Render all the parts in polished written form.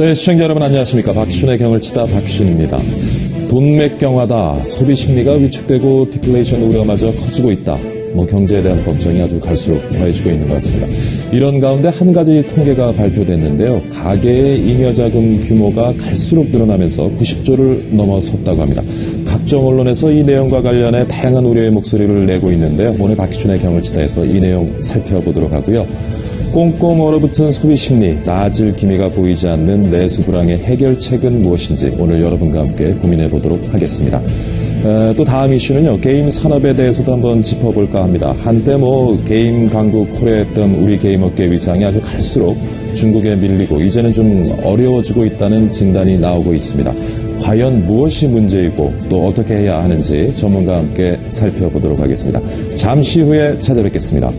네, 시청자 여러분 안녕하십니까. 박희순의 경을 치다 박희순입니다. 돈맥경화다. 소비 심리가 위축되고 디플레이션 우려마저 커지고 있다. 경제에 대한 걱정이 아주 갈수록 더해지고 있는 것 같습니다. 이런 가운데 한 가지 통계가 발표됐는데요. 가계의 잉여자금 규모가 갈수록 늘어나면서 90조를 넘어섰다고 합니다. 각종 언론에서 이 내용과 관련해 다양한 우려의 목소리를 내고 있는데요. 오늘 박희순의 경을 치다에서 이 내용 살펴보도록 하고요. 꽁꽁 얼어붙은 소비 심리, 나아질 기미가 보이지 않는 내수 불황의 해결책은 무엇인지 오늘 여러분과 함께 고민해 보도록 하겠습니다. 또 다음 이슈는요, 게임 산업에 대해서도 한번 짚어볼까 합니다. 한때 게임 강국 코레했던 우리 게임업계 위상이 아주 갈수록 중국에 밀리고 이제는 좀 어려워지고 있다는 진단이 나오고 있습니다. 과연 무엇이 문제이고 또 어떻게 해야 하는지 전문가와 함께 살펴보도록 하겠습니다. 잠시 후에 찾아뵙겠습니다.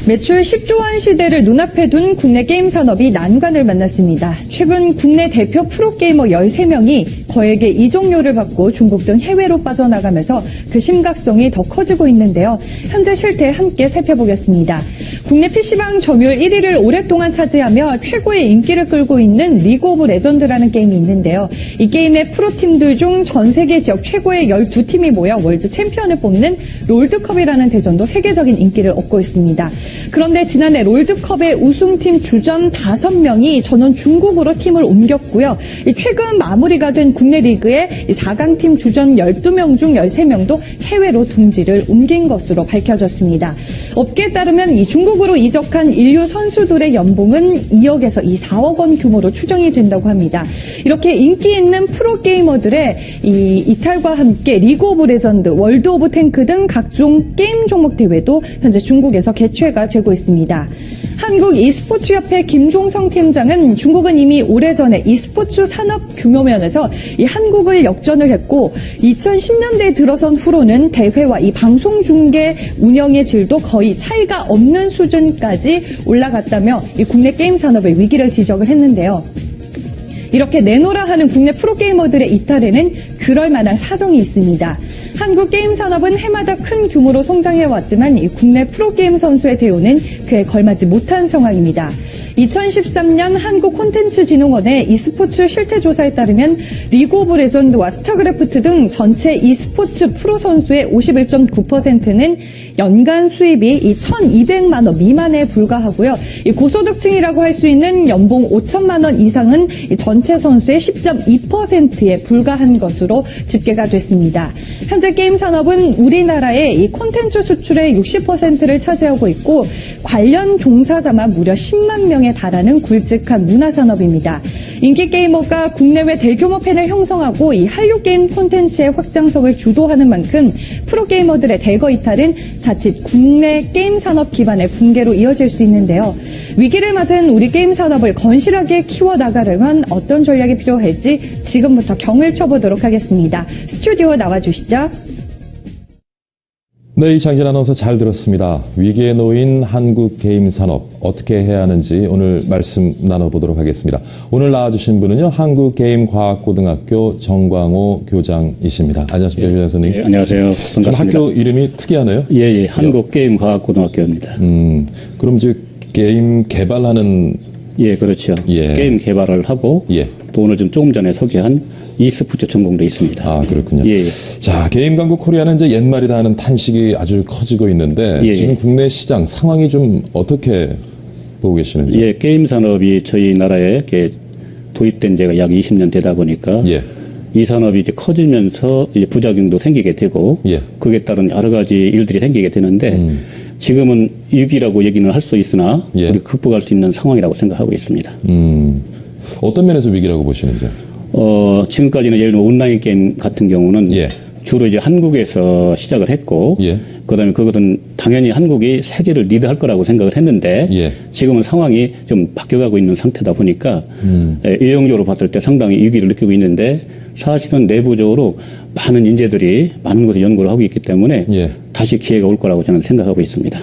매출 10조 원 시대를 눈앞에 둔 국내 게임 산업이 난관을 만났습니다. 최근 국내 대표 프로게이머 13명이 거액의 이적료를 받고 중국 등 해외로 빠져나가면서 그 심각성이 더 커지고 있는데요. 현재 실태 함께 살펴보겠습니다. 국내 PC방 점유율 1위를 오랫동안 차지하며 최고의 인기를 끌고 있는 리그 오브 레전드라는 게임이 있는데요. 이 게임의 프로팀들 중 전 세계 지역 최고의 12팀이 모여 월드 챔피언을 뽑는 롤드컵이라는 대전도 세계적인 인기를 얻고 있습니다. 그런데 지난해 롤드컵의 우승팀 주전 5명이 전원 중국으로 팀을 옮겼고요. 최근 마무리가 된 국내 리그의 4강팀 주전 12명 중 13명도 해외로 둥지를 옮긴 것으로 밝혀졌습니다. 업계에 따르면 이 중국으로 이적한 인류 선수들의 연봉은 2억에서 4억 원 규모로 추정이 된다고 합니다. 이렇게 인기 있는 프로게이머들의 이 이탈과 함께 리그 오브 레전드, 월드 오브 탱크 등 각종 게임 종목 대회도 현재 중국에서 개최가 되고 있습니다. 한국 e스포츠협회 김종성 팀장은 중국은 이미 오래전에 e스포츠 산업 규모 면에서 이 한국을 역전을 했고 2010년대에 들어선 후로는 대회와 이 방송 중계 운영의 질도 거의 차이가 없는 수준까지 올라갔다며 이 국내 게임 산업의 위기를 지적을 했는데요. 이렇게 내놓으라 하는 국내 프로게이머들의 이탈에는 그럴 만한 사정이 있습니다. 한국 게임 산업은 해마다 큰 규모로 성장해왔지만 이 국내 프로게임 선수의 대우는 그에 걸맞지 못한 상황입니다. 2013년 한국콘텐츠진흥원의 e스포츠 실태조사에 따르면 리그 오브 레전드와 스타크래프트 등 전체 e스포츠 프로 선수의 51.9%는 연간 수입이 1,200만 원 미만에 불과하고요. 이 고소득층이라고 할 수 있는 연봉 5천만 원 이상은 전체 선수의 10.2%에 불과한 것으로 집계가 됐습니다. 현재 게임 산업은 우리나라의 이 콘텐츠 수출의 60%를 차지하고 있고 관련 종사자만 무려 10만 명에 달하는 굵직한 문화산업입니다. 인기 게이머가 국내외 대규모 팬을 형성하고 이 한류 게임 콘텐츠의 확장성을 주도하는 만큼 프로게이머들의 대거 이탈은 자칫 국내 게임 산업 기반의 붕괴로 이어질 수 있는데요. 위기를 맞은 우리 게임 산업을 건실하게 키워나가려면 어떤 전략이 필요할지 지금부터 경을 쳐보도록 하겠습니다. 스튜디오 나와주시죠. 네, 이창진 아나운서 잘 들었습니다. 위기에 놓인 한국 게임 산업 어떻게 해야 하는지 오늘 말씀 나눠보도록 하겠습니다. 오늘 나와주신 분은요, 한국게임과학고등학교 정광호 교장이십니다. 안녕하십니까, 교장 선생님. 네, 안녕하세요. 반갑습니다. 학교 이름이 특이하네요. 예, 한국게임과학고등학교입니다. 그럼 이제 게임 개발하는. 예, 그렇죠. 예. 게임 개발을 하고. 예. 또 오늘 조금 전에 소개한 e스포츠 전공도 있습니다. 아, 그렇군요. 예. 자, 게임 강국 코리아는 이제 옛말이다 하는 탄식이 아주 커지고 있는데 예. 지금 국내 시장 상황이 좀 어떻게 보고 계시는지? 예, 게임 산업이 저희 나라에 이렇게 도입된 지가 약 20년 되다 보니까 예. 이 산업이 이제 커지면서 이제 부작용도 생기게 되고 예. 그에 따른 여러 가지 일들이 생기게 되는데 지금은 위기라고 얘기는 할 수 있으나 예. 우리 극복할 수 있는 상황이라고 생각하고 있습니다. 어떤 면에서 위기라고 보시는지? 지금까지는 예를 들면 온라인 게임 같은 경우는 예. 주로 이제 한국에서 시작을 했고 예. 그다음에 그것은 당연히 한국이 세계를 리드할 거라고 생각을 했는데 예. 지금은 상황이 좀 바뀌어가고 있는 상태다 보니까 외형적으로 봤을 때 상당히 위기를 느끼고 있는데 사실은 내부적으로 많은 인재들이 많은 것을 연구를 하고 있기 때문에 예. 다시 기회가 올 거라고 저는 생각하고 있습니다.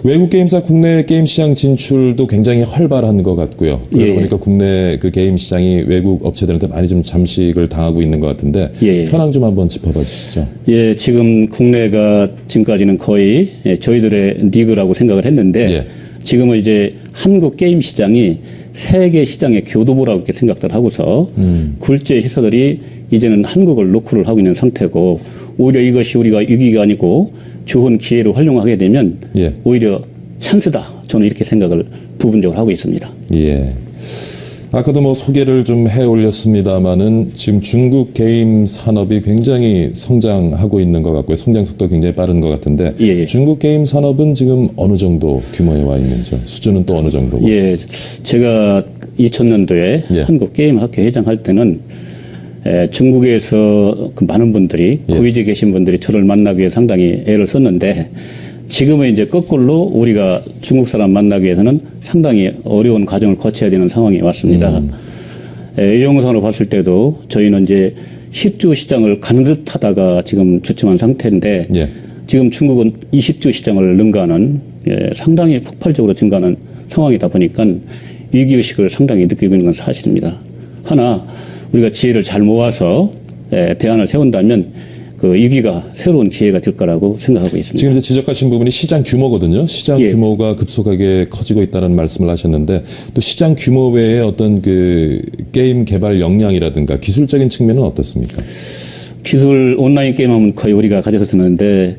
외국 게임사 국내 게임 시장 진출도 굉장히 활발한 것 같고요. 그러다 예. 보니까 국내 그 게임 시장이 외국 업체들한테 많이 좀 잠식을 당하고 있는 것 같은데 예. 현황 좀 한번 짚어봐 주시죠. 예, 지금 국내가 지금까지는 거의 저희들의 리그라고 생각을 했는데 예. 지금은 이제 한국 게임 시장이 세계 시장의 교도보라고 이렇게 생각들 하고서 굴제 회사들이 이제는 한국을 노크를 하고 있는 상태고 오히려 이것이 우리가 위기가 아니고 좋은 기회로 활용하게 되면 예. 오히려 찬스다. 저는 이렇게 생각을 부분적으로 하고 있습니다. 예. 아까도 뭐 소개를 좀 해 올렸습니다만은 지금 중국 게임 산업이 굉장히 성장하고 있는 것 같고요. 성장 속도가 굉장히 빠른 것 같은데 예. 중국 게임 산업은 지금 어느 정도 규모에 와 있는지요? 수준은 또 어느 정도고? 예, 제가 2000년도에 예. 한국 게임 학회 회장할 때는 중국에서 그 많은 분들이 예. 고위직에 계신 분들이 저를 만나기 위해 상당히 애를 썼는데 지금은 이제 거꾸로 우리가 중국 사람 만나기 위해서는 상당히 어려운 과정을 거쳐야 되는 상황이 왔습니다. 이 영상으로 봤을 때도 저희는 이제 10주 시장을 가는 듯 하다가 지금 주춤한 상태인데 예. 지금 중국은 20주 시장을 능가하는 상당히 폭발적으로 증가하는 상황이다 보니까 위기의식을 상당히 느끼고 있는 건 사실입니다. 하나 우리가 지혜를 잘 모아서 대안을 세운다면 그 위기가 새로운 기회가 될 거라고 생각하고 있습니다. 지금 이제 지적하신 부분이 시장 규모거든요. 시장 예. 규모가 급속하게 커지고 있다는 말씀을 하셨는데 또 시장 규모 외에 어떤 그 게임 개발 역량이라든가 기술적인 측면은 어떻습니까? 기술 온라인 게임하면 거의 우리가 가져서 쓰는데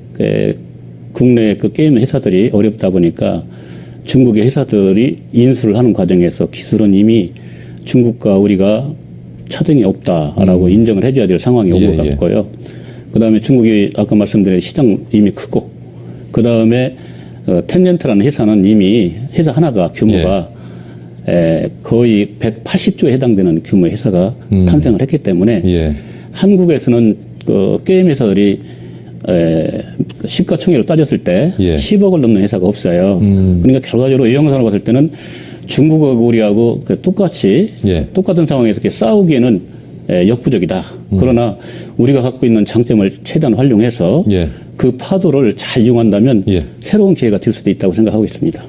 국내 그 게임 회사들이 어렵다 보니까 중국의 회사들이 인수를 하는 과정에서 기술은 이미 중국과 우리가 차등이 없다라고 인정을 해줘야 될 상황이 온 것 예, 예. 같고요. 그다음에 중국이 아까 말씀드린 시장 이미 크고 그다음에 텐젠트라는 회사는 이미 회사 하나가 규모가 거의 180조에 해당되는 규모의 회사가 탄생을 했기 때문에 예. 한국에서는 그 게임 회사들이 시가총액을 따졌을 때 예. 10억을 넘는 회사가 없어요. 그러니까 결과적으로 이 영상을 봤을 때는 중국하고 우리하고 똑같이 예. 똑같은 상황에서 이렇게 싸우기에는 역부족이다. 그러나 우리가 갖고 있는 장점을 최대한 활용해서 예. 그 파도를 잘 이용한다면 예. 새로운 기회가 될 수도 있다고 생각하고 있습니다.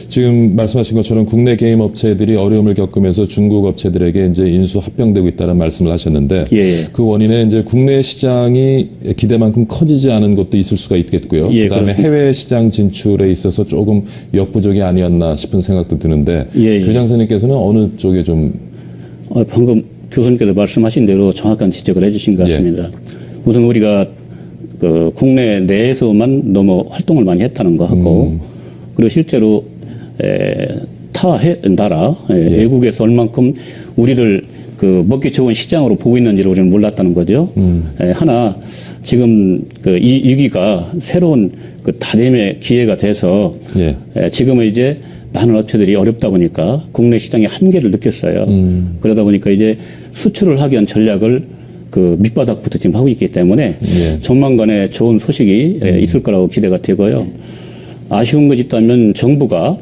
지금 말씀하신 것처럼 국내 게임 업체들이 어려움을 겪으면서 중국 업체들에게 이제 인수 합병되고 있다는 말씀을 하셨는데 예. 그 원인에 이제 국내 시장이 기대만큼 커지지 않은 것도 있을 수가 있겠고요. 예, 그다음에 그렇습니다. 해외 시장 진출에 있어서 조금 역부족이 아니었나 싶은 생각도 드는데 예, 예. 교장선생님께서는 어느 쪽에 좀 방금 교수님께서 말씀하신 대로 정확한 지적을 해주신 것 같습니다. 우선 우리가 그 국내 내에서만 너무 활동을 많이 했다는 거 하고 그리고 실제로 타 나라 외국에서 얼만큼 우리를 그 먹기 좋은 시장으로 보고 있는지를 우리는 몰랐다는 거죠. 하나 지금 그 이 위기가 새로운 그 다림의 기회가 돼서 예. 지금은 이제 많은 업체들이 어렵다 보니까 국내 시장의 한계를 느꼈어요. 그러다 보니까 이제 수출을 하기 위한 전략을 그 밑바닥부터 지금 하고 있기 때문에 예. 조만간에 좋은 소식이 있을 거라고 기대가 되고요. 아쉬운 것이 있다면 정부가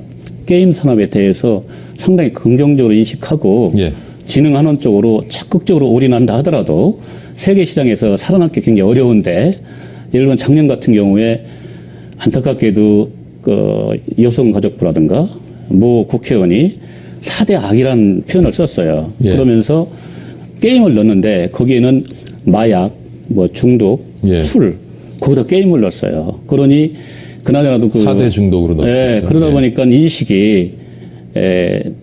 게임 산업에 대해서 상당히 긍정적으로 인식하고 예. 진흥하는 쪽으로 적극적으로 올인한다 하더라도 세계 시장에서 살아남기 굉장히 어려운데 예를 들면 작년 같은 경우에 안타깝게도 그 여성가족부라든가 모 국회의원이 4대 악이라는 표현을 썼어요. 예. 그러면서 게임을 넣었는데 거기에는 마약, 뭐 중독, 예. 술 거기다 게임을 넣었어요. 그러니 그나저나도 그 4대 중독으로 넣었죠. 그러다 보니까 인식이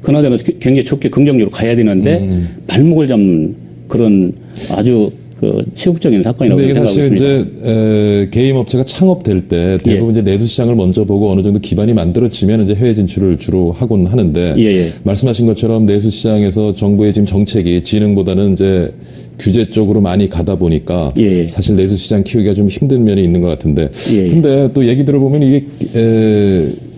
그나저나 굉장히 좋게 긍정적으로 가야 되는데 발목을 잡는 그런 아주 그 치욕적인 사건이라고 근데 이게 생각하고 사실 있습니다. 이제 게임 업체가 창업될 때 대부분 이제 내수 시장을 먼저 보고 어느 정도 기반이 만들어지면 이제 해외 진출을 주로 하곤 하는데 예. 말씀하신 것처럼 내수 시장에서 정부의 지금 정책이 진흥보다는 이제 규제 쪽으로 많이 가다 보니까 예. 사실 내수 시장 키우기가 좀 힘든 면이 있는 것 같은데 예. 근데 또 얘기 들어보면 이게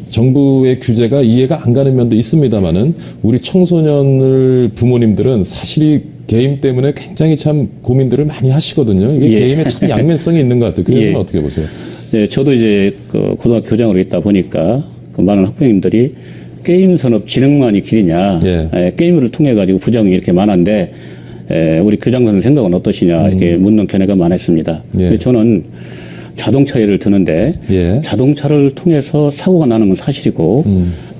정부의 규제가 이해가 안 가는 면도 있습니다만은 우리 청소년을 부모님들은 사실이 게임 때문에 굉장히 참 고민들을 많이 하시거든요. 이게 예. 게임에 참 양면성이 있는 것 같아요. 그래서 예. 어떻게 보세요? 네, 저도 이제 그 고등학교 교장으로 있다 보니까 그 많은 학부모님들이 게임 산업 진흥만이 길이냐, 예. 게임을 통해 가지고 부작용이 이렇게 많은데 우리 교장 선생 생각은 어떠시냐 이렇게 묻는 견해가 많았습니다. 예. 근데 저는 자동차 예를 드는데 예. 자동차를 통해서 사고가 나는 건 사실이고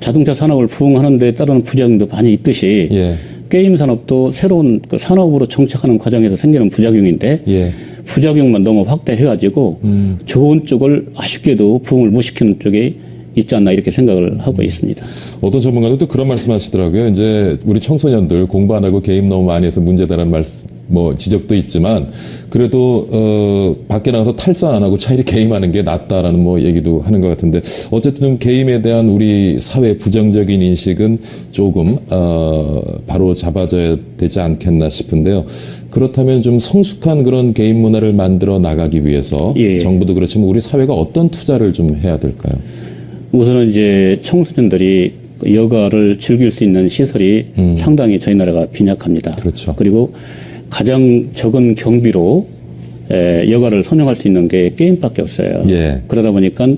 자동차 산업을 부흥하는 데 따르는 부작용도 많이 있듯이 예. 게임 산업도 새로운 그 산업으로 정착하는 과정에서 생기는 부작용인데 예. 부작용만 너무 확대해가지고 좋은 쪽을 아쉽게도 부흥을 못 시키는 쪽에 있지 않나 이렇게 생각을 하고 있습니다. 어떤 전문가도 또 그런 말씀하시더라고요. 이제 우리 청소년들 공부 안 하고 게임 너무 많이 해서 문제다라는 지적도 있지만 그래도 밖에 나가서 탈선 안 하고 차라리 게임하는 게 낫다라는 얘기도 하는 것 같은데 어쨌든 좀 게임에 대한 우리 사회 부정적인 인식은 조금 바로 잡아져야 되지 않겠나 싶은데요. 그렇다면 좀 성숙한 그런 게임 문화를 만들어 나가기 위해서 예. 정부도 그렇지만 우리 사회가 어떤 투자를 좀 해야 될까요? 우선은 이제 청소년들이 여가를 즐길 수 있는 시설이 상당히 저희 나라가 빈약합니다. 그렇죠. 그리고 가장 적은 경비로 여가를 선용할 수 있는 게 게임밖에 없어요. 예. 그러다 보니까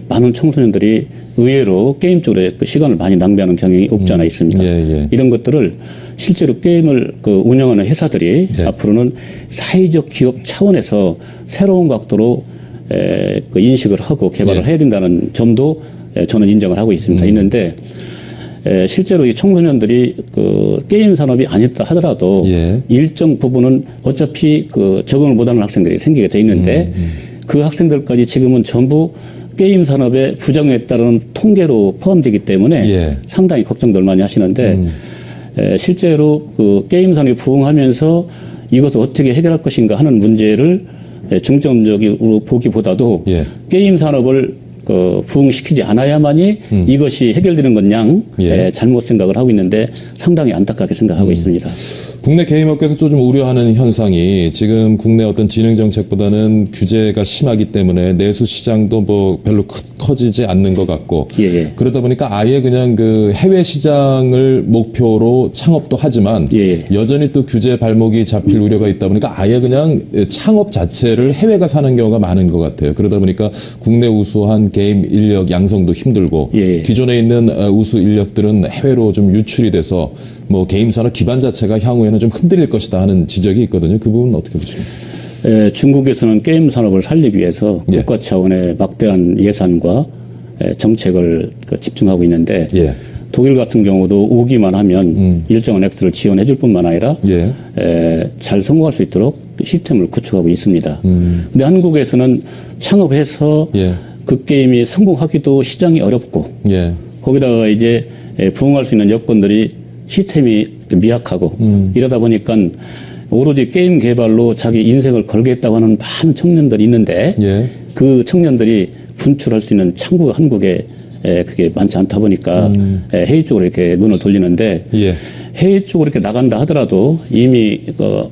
많은 청소년들이 의외로 게임 쪽으로 그 시간을 많이 낭비하는 경향이 없지 않아 있습니다. 예. 이런 것들을 실제로 게임을 운영하는 회사들이 예. 앞으로는 사회적 기업 차원에서 새로운 각도로 그 인식을 하고 개발을 예. 해야 된다는 점도 저는 인정을 하고 있습니다. 있는데 실제로 이 청소년들이 그 게임 산업이 아니다 하더라도 예. 일정 부분은 어차피 그 적응을 못하는 학생들이 생기게 돼 있는데 그 학생들까지 지금은 전부 게임 산업의 부작용에 따른 통계로 포함되기 때문에 예. 상당히 걱정들 많이 하시는데 실제로 그 게임 산업이 부흥하면서 이것을 어떻게 해결할 것인가 하는 문제를 중점적으로 보기보다도 예. 게임 산업을 부흥시키지 않아야만이 이것이 해결되는 것 양 예. 잘못 생각을 하고 있는데 상당히 안타깝게 생각하고 있습니다. 국내 게임업계에서 좀 우려하는 현상이 지금 국내 어떤 진흥 정책보다는 규제가 심하기 때문에 내수 시장도 별로 커지지 않는 것 같고 예. 그러다 보니까 아예 그냥 그 해외 시장을 목표로 창업도 하지만 예. 여전히 또 규제 발목이 잡힐 우려가 있다 보니까 아예 그냥 창업 자체를 해외 가서 하는 경우가 많은 것 같아요. 그러다 보니까 국내 우수한 게임 인력 양성도 힘들고 예. 기존에 있는 우수 인력들은 해외로 좀 유출이 돼서 게임 산업 기반 자체가 향후에는 좀 흔들릴 것이다 하는 지적이 있거든요. 그 부분은 어떻게 보십니까? 중국에서는 게임 산업을 살리기 위해서 예. 국가 차원의 막대한 예산과 정책을 집중하고 있는데 예. 독일 같은 경우도 오기만 하면 일정한 액수를 지원해 줄 뿐만 아니라 예. 잘 성공할 수 있도록 시스템을 구축하고 있습니다. 근데 한국에서는 창업해서 예. 그 게임이 성공하기도 시장이 어렵고 예. 거기다가 이제 부응할 수 있는 여건들이 시스템이 미약하고 이러다 보니까 오로지 게임 개발로 자기 인생을 걸겠다고 하는 많은 청년들이 있는데 예. 그 청년들이 분출할 수 있는 창구가 한국에 그게 많지 않다 보니까 해외 쪽으로 이렇게 눈을 돌리는데 예. 해외 쪽으로 이렇게 나간다 하더라도 이미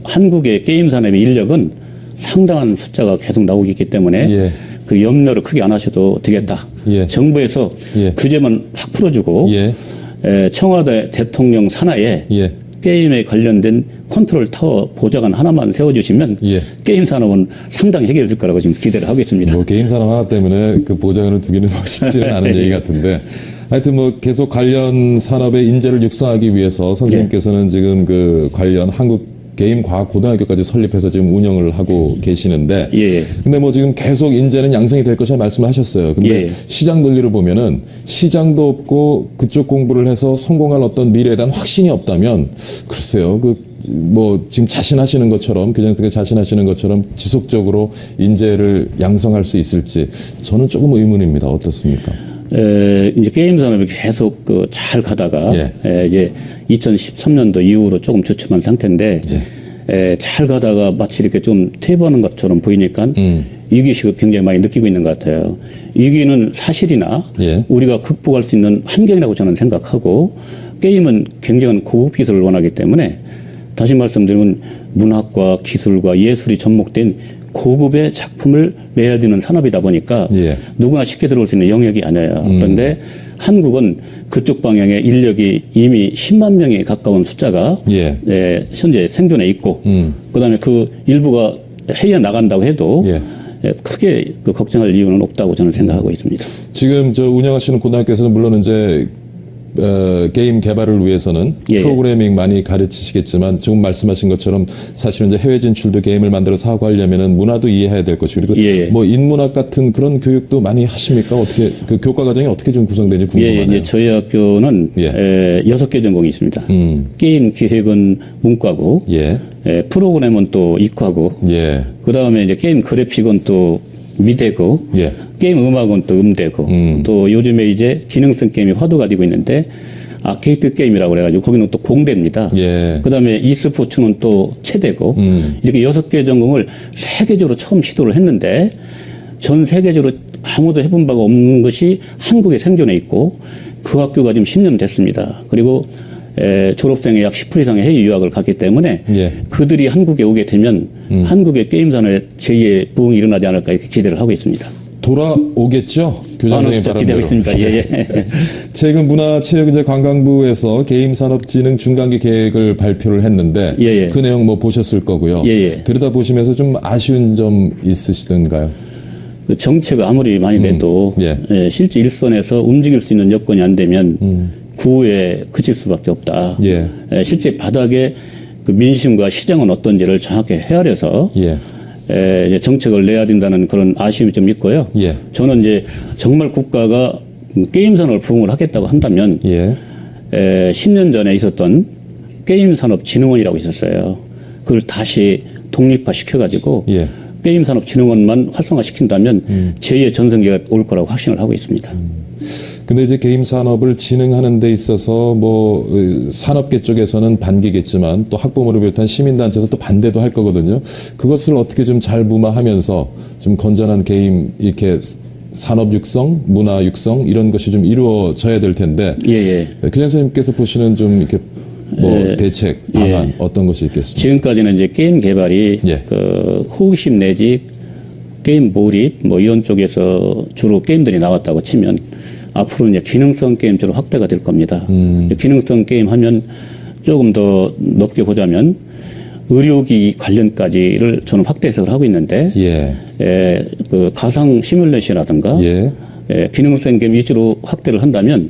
한국의 게임 산업의 인력은 상당한 숫자가 계속 나오고 있기 때문에 예. 그 염려를 크게 안 하셔도 되겠다. 예. 정부에서 예. 규제만 확 풀어주고 예. 청와대 대통령 산하에 예. 게임에 관련된 컨트롤 타워 보좌관 하나만 세워주시면 예. 게임 산업은 상당히 해결될 거라고 지금 기대를 하고 있습니다. 게임 산업 하나 때문에 그 보장을 두기는 쉽지는 않은 얘기 같은데 하여튼 계속 관련 산업의 인재를 육성하기 위해서 선생님께서는 지금 그 관련 한국 게임 과학 고등학교까지 설립해서 지금 운영을 하고 계시는데 예. 근데 지금 계속 인재는 양성이 될 것이라 말씀을 하셨어요. 근데 예. 시장 논리를 보면은 시장도 없고 그쪽 공부를 해서 성공할 어떤 미래에 대한 확신이 없다면 글쎄요. 지금 자신하시는 것처럼 그냥 자신하시는 것처럼 지속적으로 인재를 양성할 수 있을지 저는 조금 의문입니다. 어떻습니까? 이제 게임 산업이 계속 잘 가다가 예. 이제 2013년도 이후로 조금 주춤한 상태인데 잘 가다가 마치 이렇게 좀 퇴보하는 것처럼 보이니까 위기의식을 굉장히 많이 느끼고 있는 것 같아요. 위기는 사실이나 예. 우리가 극복할 수 있는 환경이라고 저는 생각하고 게임은 굉장한 고급 기술을 원하기 때문에 다시 말씀드리면 문학과 기술과 예술이 접목된 고급의 작품을 내야 되는 산업이다 보니까 예. 누구나 쉽게 들어올 수 있는 영역이 아니에요. 그런데 한국은 그쪽 방향의 인력이 이미 10만 명에 가까운 숫자가 예. 현재 생존해 있고 그다음에 그 일부가 해외에 나간다고 해도 예. 크게 그 걱정할 이유는 없다고 저는 생각하고 있습니다. 지금 저 운영하시는 고등학교에서는 물론 이제 게임 개발을 위해서는 예. 프로그래밍 많이 가르치시겠지만 지금 말씀하신 것처럼 사실은 이제 해외 진출도 게임을 만들어서 하고 하려면은 문화도 이해해야 될 것이고 그리고 예. 뭐 인문학 같은 그런 교육도 많이 하십니까? 어떻게 그 교과 과정이 어떻게 좀 구성되는지 궁금하네요. 예, 저희 학교는 6개 전공이 있습니다. 게임 기획은 문과고, 예. 프로그램은 또 이과고, 예. 그 다음에 이제 게임 그래픽은 또 미대고, 예. 게임 음악은 또 음대고, 또 요즘에 이제 기능성 게임이 화두가 되고 있는데, 아케이드 게임이라고 그래가지고 거기는 또 공대입니다. 예. 그 다음에 e스포츠는 또 체대고, 이렇게 6개 전공을 세계적으로 처음 시도를 했는데, 전 세계적으로 아무도 해본 바가 없는 것이 한국에 생존해 있고, 그 학교가 지금 10년 됐습니다. 그리고 졸업생의 약 10% 이상의 해외 유학을 갔기 때문에 예. 그들이 한국에 오게 되면 한국의 게임 산업에 제2의 부흥이 일어나지 않을까 이렇게 기대를 하고 있습니다. 돌아오겠죠? 교장선생님 숫자 바람대로. 기대하고 있습니다. 예. 최근 문화체육관광부에서 게임산업진흥 중간기 계획을 발표를 했는데 예. 그 내용 뭐 보셨을 거고요. 예. 들여다보시면서 좀 아쉬운 점 있으시던가요? 그 정책을 아무리 많이 내도 예. 실제 일선에서 움직일 수 있는 여건이 안 되면 구호에 그칠 수밖에 없다. 예. 실제 바닥에 그 민심과 시장은 어떤지를 정확히 헤아려서 예. 이제 정책을 내야 된다는 그런 아쉬움이 좀 있고요. 예. 저는 이제 정말 국가가 게임 산업을 부흥을 하겠다고 한다면 예. 10년 전에 있었던 게임산업진흥원이라고 있었어요. 그걸 다시 독립화시켜가지고 예. 게임산업진흥원만 활성화시킨다면 제2의 전성기가 올 거라고 확신을 하고 있습니다. 근데 이제 게임 산업을 진흥하는 데 있어서 뭐 산업계 쪽에서는 반기겠지만 또 학부모를 비롯한 시민단체에서 또 반대도 할 거거든요. 그것을 어떻게 좀 잘 무마하면서 좀 건전한 게임 이렇게 산업 육성, 문화 육성 이런 것이 좀 이루어져야 될 텐데 교장 선생님께서 보시는 좀 이렇게 뭐 대책 방안 어떤 것이 있겠습니까? 지금까지는 이제 게임 개발이 그 호기심 내지 게임 몰입 뭐 이런 쪽에서 주로 게임들이 나왔다고 치면 앞으로는 이제 기능성 게임 쪽으로 확대가 될 겁니다. 기능성 게임 하면 조금 더 높게 보자면 의료기 관련까지를 저는 확대 해석을 하고 있는데 그 가상 시뮬레이션이라든가 기능성 게임 위주로 확대를 한다면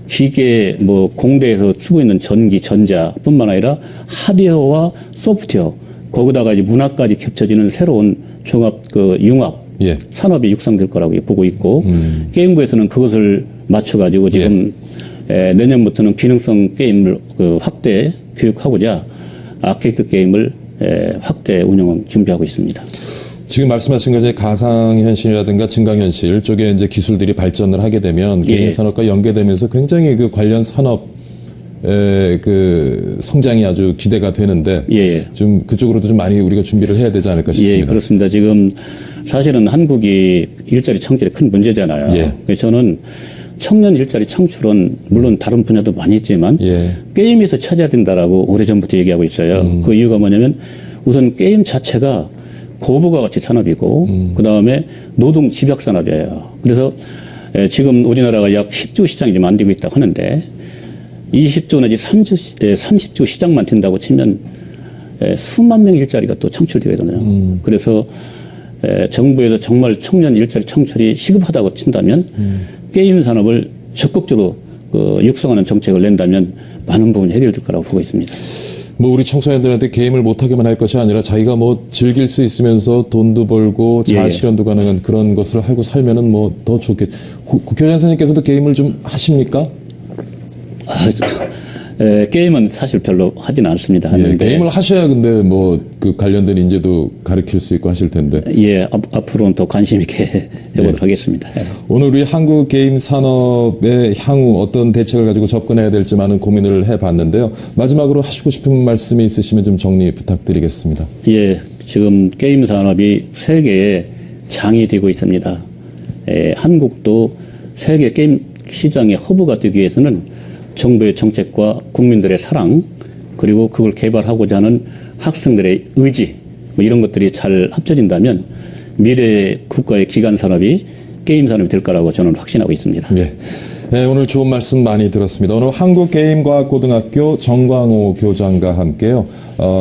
기계 뭐 공대에서 쓰고 있는 전기 전자뿐만 아니라 하드웨어와 소프트웨어 거기다가 이제 문화까지 겹쳐지는 새로운 종합 그 융합 산업이 육성될 거라고 보고 있고 게임부에서는 그것을 맞춰가지고 지금 내년부터는 기능성 게임을 그 확대 교육하고자 아케이드 게임을 확대 운영 준비하고 있습니다. 지금 말씀하신 것이 가상현실이라든가 증강현실 쪽에 이제 기술들이 발전을 하게 되면 개인 산업과 연계되면서 굉장히 그 관련 산업 그 성장이 아주 기대가 되는데 좀 그쪽으로도 좀 많이 우리가 준비를 해야 되지 않을까 싶습니다. 그렇습니다. 지금 사실은 한국이 일자리 창출에 큰 문제잖아요. 그래서 저는 청년 일자리 창출은 물론 다른 분야도 많이 있지만 게임에서 찾아야 된다라고 오래전부터 얘기하고 있어요. 그 이유가 뭐냐면 우선 게임 자체가 고부가 가치 산업이고 그다음에 노동 집약 산업이에요. 그래서 지금 우리나라가 약 10조 시장이 지금 안 되고 있다고 하는데 20조 내지 30조 시장만 된다고 치면 수만 명 일자리가 또 창출되거든요. 그래서 정부에서 정말 청년 일자리 창출이 시급하다고 친다면 게임 산업을 적극적으로 육성하는 정책을 낸다면 많은 부분이 해결될 거라고 보고 있습니다. 뭐 우리 청소년들한테 게임을 못하게만 할 것이 아니라 자기가 뭐 즐길 수 있으면서 돈도 벌고 자아 실현도 가능한 그런 것을 하고 살면은 뭐 더 좋겠. 교장 선생님께서도 게임을 좀 하십니까? 게임은 사실 별로 하진 않습니다. 게임을 하셔야 근데 뭐 그 관련된 인재도 가르칠 수 있고 하실 텐데. 앞으로는 더 관심 있게 해보도록 하겠습니다. 오늘 우리 한국 게임 산업의 향후 어떤 대책을 가지고 접근해야 될지 많은 고민을 해봤는데요. 마지막으로 하시고 싶은 말씀이 있으시면 좀 정리 부탁드리겠습니다. 지금 게임 산업이 세계의 장이 되고 있습니다. 한국도 세계 게임 시장의 허브가 되기 위해서는 정부의 정책과 국민들의 사랑 그리고 그걸 개발하고자 하는 학생들의 의지 뭐 이런 것들이 잘 합쳐진다면 미래 국가의 기간 산업이 게임 산업이 될 거라고 저는 확신하고 있습니다. 예. 네, 오늘 좋은 말씀 많이 들었습니다. 오늘 한국게임과학고등학교 정광호 교장과 함께요.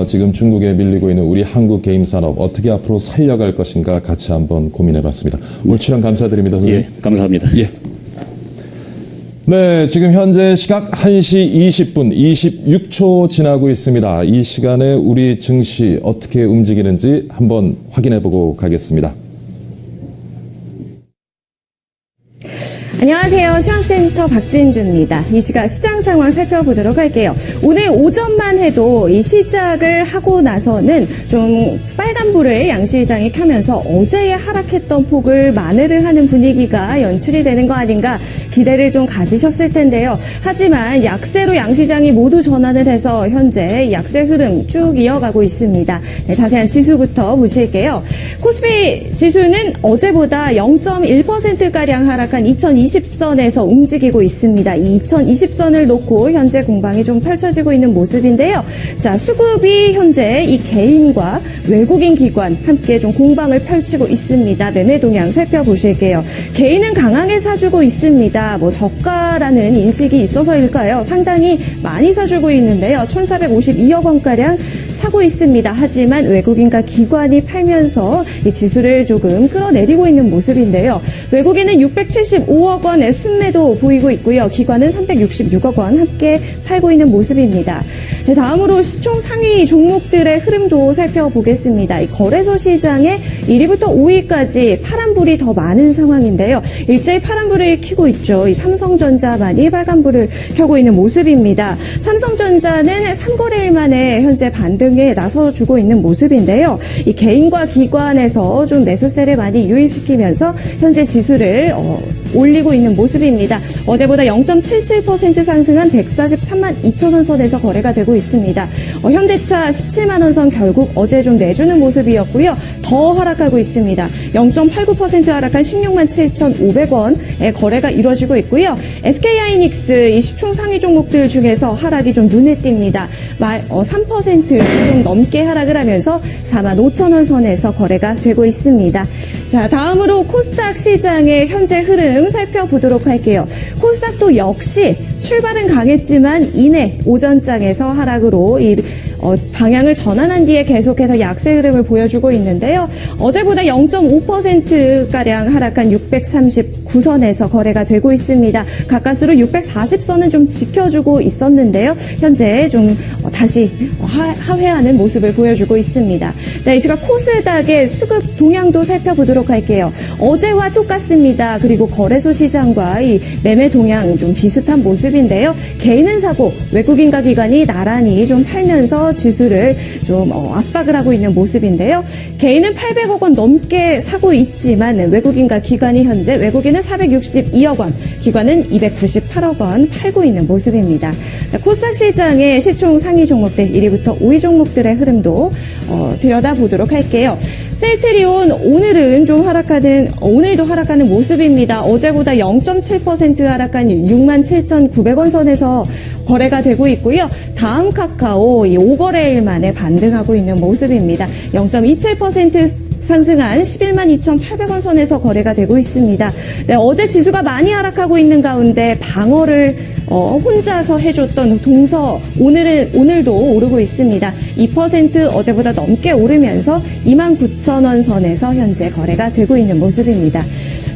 지금 중국에 밀리고 있는 우리 한국 게임 산업 어떻게 앞으로 살려갈 것인가 같이 한번 고민해봤습니다. 오늘 출연 감사드립니다, 선생님. 예, 감사합니다. 예. 네, 지금 현재 시각 1시 20분 26초 지나고 있습니다. 이 시간에 우리 증시 어떻게 움직이는지 한번 확인해보고 가겠습니다. 안녕하세요. 시황센터 박진주입니다. 이 시각 시장 상황 살펴보도록 할게요. 오늘 오전만 해도 이 시작을 하고 나서는 좀 빨간불을 양시장이 켜면서 어제에 하락했던 폭을 만회를 하는 분위기가 연출이 되는 거 아닌가 기대를 좀 가지셨을 텐데요. 하지만 약세로 양시장이 모두 전환을 해서 현재 약세 흐름 쭉 이어가고 있습니다. 네, 자세한 지수부터 보실게요. 코스피 지수는 어제보다 0.1%가량 하락한 2020선에서 움직이고 있습니다. 이 2020선을 놓고 현재 공방이 좀 펼쳐지고 있는 모습인데요. 자, 수급이 현재 이 개인과 외국인 기관 함께 좀 공방을 펼치고 있습니다. 매매 동향 살펴보실게요. 개인은 강하게 사주고 있습니다. 뭐 저가라는 인식이 있어서일까요? 상당히 많이 사주고 있는데요. 1,452억 원가량 사고 있습니다. 하지만 외국인과 기관이 팔면서 이 지수를 조금 끌어내리고 있는 모습인데요. 외국인은 675억 원의 순매도 보이고 있고요. 기관은 366억 원 함께 팔고 있는 모습입니다. 네, 다음으로 시총 상위 종목들의 흐름도 살펴보겠습니다. 이 거래소 시장에 1위부터 5위까지 파란불이 더 많은 상황인데요. 일제히 파란불을 켜고 있죠. 이 삼성전자만이 빨간불을 켜고 있는 모습입니다. 삼성전자는 3거래일 만에 현재 반등에 나서주고 있는 모습인데요. 이 개인과 기관에서 좀 매수세를 많이 유입시키면서 현재 지수를 올리고 있는 모습입니다. 어제보다 0.77% 상승한 143만 2천 원 선에서 거래가 되고 있습니다. 현대차 17만 원 선 결국 어제 좀 내주는 모습이었고요. 더 하락하고 있습니다. 0.89% 하락한 16만 7,500원의 거래가 이루어지고 있고요. SK하이닉스 이 시총 상위 종목들 중에서 하락이 좀 눈에 띕니다. 3% 좀 넘게 하락을 하면서 4만 5천 원 선에서 거래가 되고 있습니다. 자, 다음으로 코스닥 시장의 현재 흐름 살펴보도록 할게요. 코스닥도 역시 출발은 강했지만 이내 오전장에서 하락으로 방향을 전환한 뒤에 계속해서 약세 흐름을 보여주고 있는데요. 어제보다 0.5%가량 하락한 639선에서 거래가 되고 있습니다. 가까스로 640선은 좀 지켜주고 있었는데요. 현재 좀 다시 하회하는 모습을 보여주고 있습니다. 네, 이 시각 코스닥의 수급 동향도 살펴보도록 할게요. 어제와 똑같습니다. 그리고 거래소 시장과 이 매매 동향 좀 비슷한 모습인데요. 개인은 사고 외국인과 기관이 나란히 좀 팔면서 지수를 좀 압박을 하고 있는 모습인데요. 개인은 800억 원 넘게 사고 있지만 외국인과 기관이 현재 외국인은 462억 원, 기관은 298억 원 팔고 있는 모습입니다. 코스닥 시장의 시총 상위 종목들 1위부터 5위 종목들의 흐름도 들여다보도록 할게요. 셀트리온 오늘도 하락하는 모습입니다. 어제보다 0.7% 하락한 67,900원 선에서 거래가 되고 있고요. 다음 카카오 5거래일 만에 반등하고 있는 모습입니다. 0.27% 상승한 11만 2,800원 선에서 거래가 되고 있습니다. 네, 어제 지수가 많이 하락하고 있는 가운데 방어를 혼자서 해줬던 동서 오늘도 오르고 있습니다. 2% 어제보다 넘게 오르면서 29,000원 선에서 현재 거래가 되고 있는 모습입니다.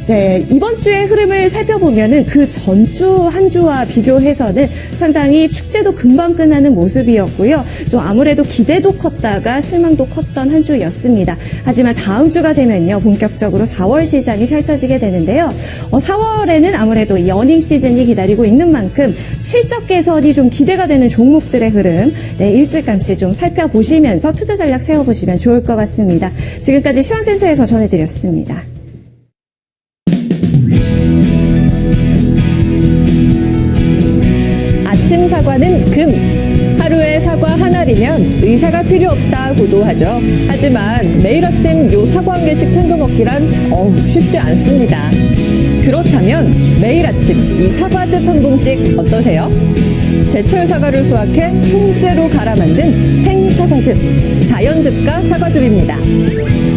네, 이번 주의 흐름을 살펴보면은 그 전주 한 주와 비교해서는 상당히 축제도 금방 끝나는 모습이었고요. 좀 아무래도 기대도 컸다가 실망도 컸던 한 주였습니다. 하지만 다음 주가 되면요, 본격적으로 4월 시장이 펼쳐지게 되는데요. 4월에는 아무래도 이 어닝 시즌이 기다리고 있는 만큼 실적 개선이 좀 기대가 되는 종목들의 흐름, 네, 일찌감치 좀 살펴보시면서 투자 전략 세워보시면 좋을 것 같습니다. 지금까지 시황센터에서 전해드렸습니다. 아침 사과는 금. 하루에 사과 하나리면 의사가 필요 없다고도 하죠. 하지만 매일 아침 요 사과 한 개씩 챙겨 먹기란 쉽지 않습니다. 그렇다면 매일 아침 이 사과즙 한 봉씩 어떠세요? 제철 사과를 수확해 통째로 갈아 만든 생사과즙, 자연즙과 사과즙입니다.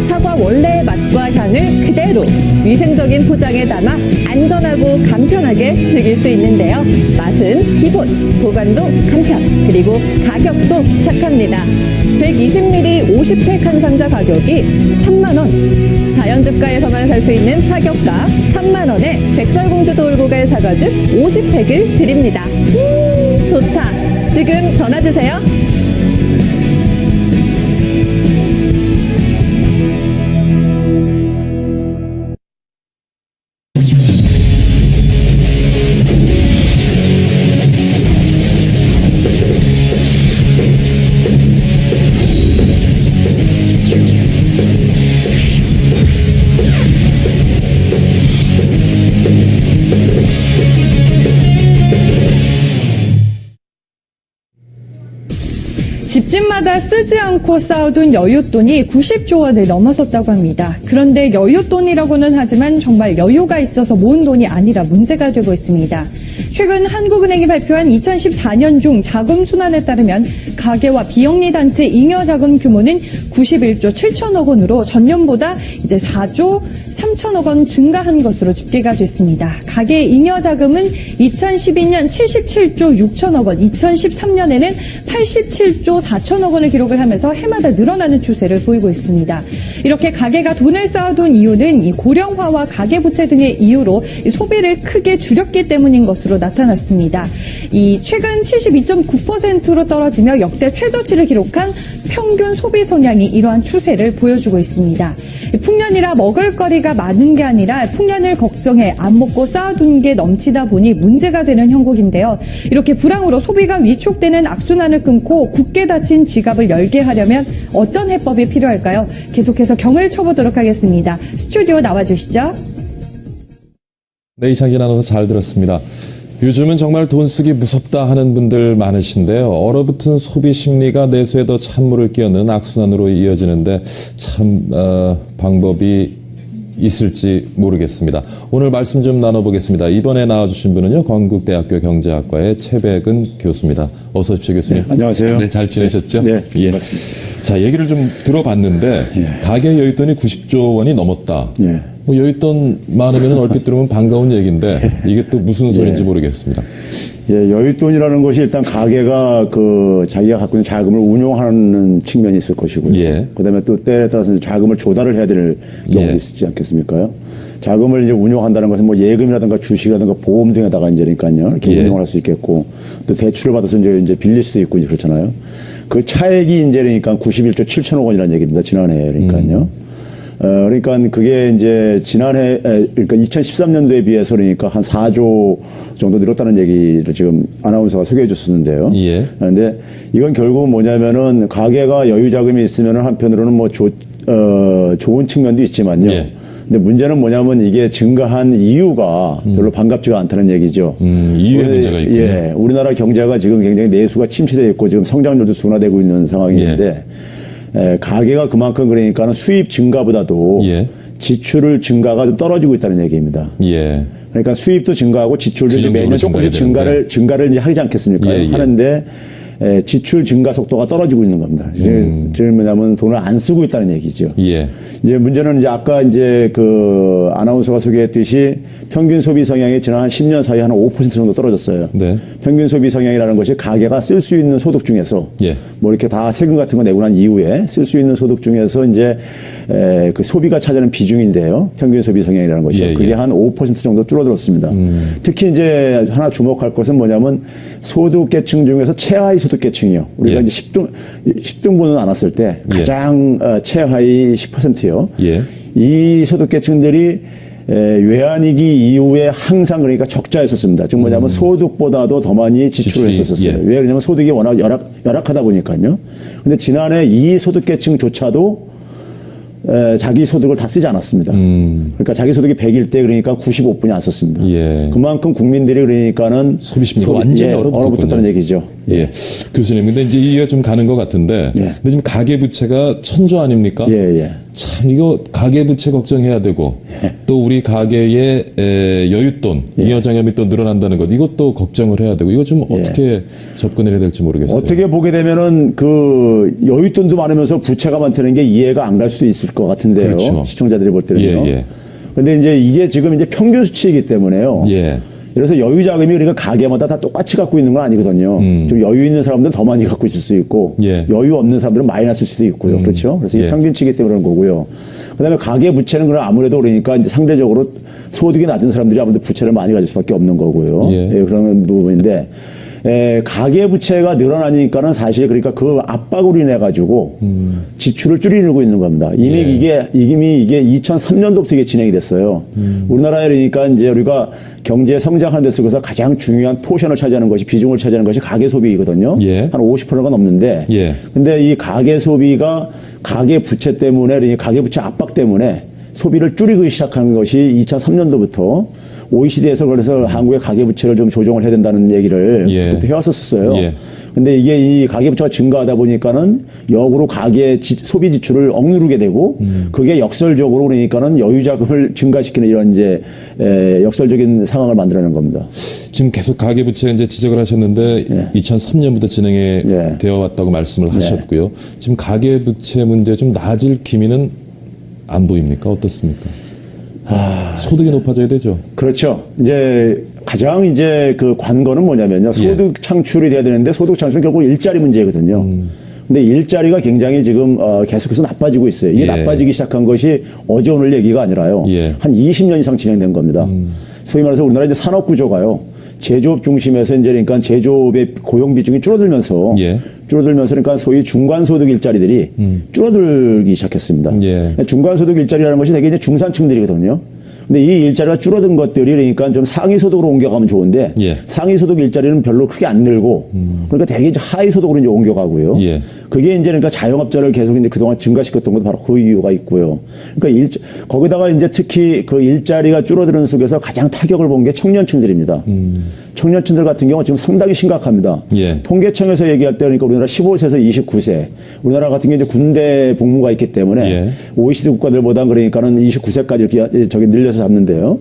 사과 원래의 맛과 향을 그대로 위생적인 포장에 담아 안전하고 간편하게 즐길 수 있는데요. 맛은 기본, 보관도 간편, 그리고 가격도 착합니다. 120ml 50팩 한 상자 가격이 3만 원. 자연즙가에서만 살 수 있는 사격가 3만 원에 백설공주 돌고 갈 사과즙 50팩을 드립니다. 좋다. 지금 전화 주세요. 집집마다 쓰지 않고 쌓아둔 여윳돈이 90조 원을 넘어섰다고 합니다. 그런데 여윳돈이라고는 하지만 정말 여유가 있어서 모은 돈이 아니라 문제가 되고 있습니다. 최근 한국은행이 발표한 2014년 중 자금 순환에 따르면 가계와 비영리 단체 잉여 자금 규모는 91조 7천억 원으로 전년보다 이제 4조 3천억 원 증가한 것으로 집계가 됐습니다. 가계 잉여 자금은 2012년 77조 6천억 원, 2013년에는 87조 4천억 원을 기록을 하면서 해마다 늘어나는 추세를 보이고 있습니다. 이렇게 가계가 돈을 쌓아둔 이유는 이 고령화와 가계부채 등의 이유로 소비를 크게 줄였기 때문인 것으로 나타났습니다. 이 최근 72.9%로 떨어지며 역대 최저치를 기록한 평균 소비 성향이 이러한 추세를 보여주고 있습니다. 풍년이라 먹을거리가 많은 게 아니라 풍년을 걱정해 안 먹고 쌓아둔 게 넘치다 보니 문제가 되는 형국인데요. 이렇게 불황으로 소비가 위축되는 악순환을 끊고 굳게 닫힌 지갑을 열게 하려면 어떤 해법이 필요할까요? 계속해서 경을 쳐보도록 하겠습니다. 스튜디오 나와주시죠. 네, 이창진 아나운서 잘 들었습니다. 요즘은 정말 돈 쓰기 무섭다 하는 분들 많으신데요. 얼어붙은 소비 심리가 내수에 더 찬물을 끼얹는 악순환으로 이어지는데 참 방법이 있을지 모르겠습니다. 오늘 말씀 좀 나눠보겠습니다. 이번에 나와주신 분은요, 건국대학교 경제학과의 최백은 교수입니다. 어서 오십시오, 교수님. 네, 안녕하세요. 네, 잘 지내셨죠? 네, 예. 자, 얘기를 좀 들어봤는데 가계 여윳돈이 90조 원이 넘었다. 예. 뭐 여윳돈 많으면 얼핏 들으면 반가운 얘기인데 이게 또 무슨 소리인지 모르겠습니다. 예, 여윳돈이라는 것이 일단 가계가 자기가 갖고 있는 자금을 운용하는 측면이 있을 것이고요. 예. 그다음에 또 때에 따라서 자금을 조달을 해야 될 경우도 예. 있지 않겠습니까요? 자금을 이제 운용한다는 것은 뭐 예금이라든가 주식이라든가 보험 등에다가 이제니까요. 이렇게 예. 운용을 할 수 있겠고 또 대출을 받아서 이제 빌릴 수도 있고 그렇잖아요. 그 차액이 이제 그러니까 91조 7천억 원이라는 얘기입니다. 지난해 그러니까요. 그러니까 그게 이제 지난해, 그러니까 2013년도에 비해서 그러니까 한 4조 정도 늘었다는 얘기를 지금 아나운서가 소개해 줬었는데요. 예. 그런데 이건 결국 뭐냐면은 가계가 여유 자금이 있으면은 한편으로는 뭐 좋은 측면도 있지만요. 예. 근데 문제는 뭐냐면 이게 증가한 이유가 별로 반갑지가 않다는 얘기죠. 이유에 문제가 있군요. 예. 우리나라 경제가 지금 굉장히 내수가 침체되어 있고 지금 성장률도 둔화되고 있는 상황인데 가계가 그만큼 그러니까는 수입 증가보다도 예. 지출을 증가가 좀 떨어지고 있다는 얘기입니다. 예. 그러니까 수입도 증가하고 지출도 이제 매년 조금씩 증가를 이제 하지 않겠습니까? 예, 예. 하는데 지출 증가 속도가 떨어지고 있는 겁니다. 지금 뭐냐면 돈을 안 쓰고 있다는 얘기죠. 예. 이제 문제는 이제 아까 이제 아나운서가 소개했듯이 평균 소비 성향이 지난 한 10년 사이에 한 5% 정도 떨어졌어요. 네. 평균 소비 성향이라는 것이 가계가 쓸 수 있는 소득 중에서 예. 뭐 이렇게 다 세금 같은 거 내고 난 이후에 쓸 수 있는 소득 중에서 이제 그 소비가 차지하는 비중인데요. 평균 소비 성향이라는 것이요. 예, 그게 예. 한 5% 정도 줄어들었습니다. 특히 이제 하나 주목할 것은 뭐냐면 소득계층 중에서 최하위 소득계층이요. 우리가 예. 이제 10등분은 안 왔을 때 가장 최하위 10%요. 예. 이 소득계층들이 외환위기 이후에 항상 그러니까 적자였었습니다. 즉 뭐냐면 소득보다도 더 많이 지출을 지출이, 했었어요. 예. 왜 그러냐면 소득이 워낙 열악하다 보니까요. 근데 지난해 이 소득계층조차도 자기 소득을 다 쓰지 않았습니다. 그러니까 자기 소득이 100일 때 그러니까 95분이 안 썼습니다. 예. 그만큼 국민들이 그러니까는 소비 심리가 완전히 얼어붙었다는 얘기죠. 예. 교수님, 근데 이제 이해가 좀 가는 것 같은데, 예. 근데 지금 가계 부채가 1,000조 아닙니까? 예, 예. 참 이거 가계부채 걱정해야 되고 또 우리 가계의 여윳돈 잉여장염이 또 늘어난다는 것 이것도 걱정을 해야 되고 이거 좀 어떻게 접근을 해야 될지 모르겠어요. 어떻게 보게 되면은 그 여윳돈도 많으면서 부채가 많다는 게 이해가 안 갈 수도 있을 것 같은데요. 그렇죠. 시청자들이 볼 때는요. 예. 근데 이제 이게 지금 이제 평균 수치이기 때문에요. 예. 그래서 여유 자금이 그러니까 가게마다 다 똑같이 갖고 있는 건 아니거든요. 좀 여유 있는 사람들은 더 많이 갖고 있을 수 있고 예. 여유 없는 사람들은 마이너스일 수도 있고요. 그렇죠? 그래서 이게 예. 평균치이기 때문에 그런 거고요. 그다음에 가계 부채는 그럼 아무래도 그러니까 이제 상대적으로 소득이 낮은 사람들이 아무래도 부채를 많이 가질 수밖에 없는 거고요. 예. 그런 부분인데 가계 부채가 늘어나니까는 사실 그러니까 그 압박으로 인해 가지고 지출을 줄이고 있는 겁니다. 이미 이게 2003년도부터 이게 진행이 됐어요. 우리나라에 그러니까 이제 우리가 경제 성장하는 데 있어서 가장 중요한 포션을 차지하는 것이 비중을 차지하는 것이 가계 소비이거든요. 예. 한 50%가 넘는데. 예. 근데 이 가계 소비가 가계 부채 때문에 그러니까 가계 부채 압박 때문에 소비를 줄이기 시작한 것이 2003년도부터 OECD에서 그래서 한국의 가계부채를 좀 조정을 해야 된다는 얘기를 그때 해왔었어요. 예. 근데 이게 이 가계부채가 증가하다 보니까는 역으로 소비 지출을 억누르게 되고 그게 역설적으로 그러니까는 여유자금을 증가시키는 이런 이제 역설적인 상황을 만들어내는 겁니다. 지금 계속 가계부채 이제 지적을 하셨는데 2003년부터 진행이 되어 왔다고 말씀을 하셨고요. 지금 가계부채 문제 좀 나아질 기미는 안 보입니까? 어떻습니까? 소득이 높아져야 되죠. 그렇죠. 이제 가장 이제 그 관건은 뭐냐면요. 소득 창출이 돼야 되는데 소득 창출은 결국 일자리 문제거든요. 근데 일자리가 굉장히 지금 계속해서 나빠지고 있어요. 이게 나빠지기 시작한 것이 어제 오늘 얘기가 아니라요. 한 20년 이상 진행된 겁니다. 소위 말해서 우리나라 이제 산업 구조가요. 제조업 중심에서 이제 그러니까 제조업의 고용 비중이 줄어들면서 그러니까 소위 중간소득 일자리들이 줄어들기 시작했습니다. 중간소득 일자리라는 것이 되게 이제 중산층들이거든요. 근데 이 일자리가 줄어든 것들이 그러니까 좀 상위소득으로 옮겨가면 좋은데 상위소득 일자리는 별로 크게 안 늘고 그러니까 되게 이제 하위소득으로 이제 옮겨가고요. 그게 이제 그러니까 자영업자를 계속 이제 그동안 증가시켰던 것도 바로 그 이유가 있고요. 그러니까 거기다가 이제 특히 그 일자리가 줄어드는 속에서 가장 타격을 본 게 청년층들입니다. 청년층들 같은 경우는 지금 상당히 심각합니다. 통계청에서 얘기할 때 그러니까 우리나라 15세에서 29세, 우리나라 같은 경우 이제 군대 복무가 있기 때문에 OECD 국가들보다 그러니까는 29세까지 이렇게 저기 늘려서 잡는데요.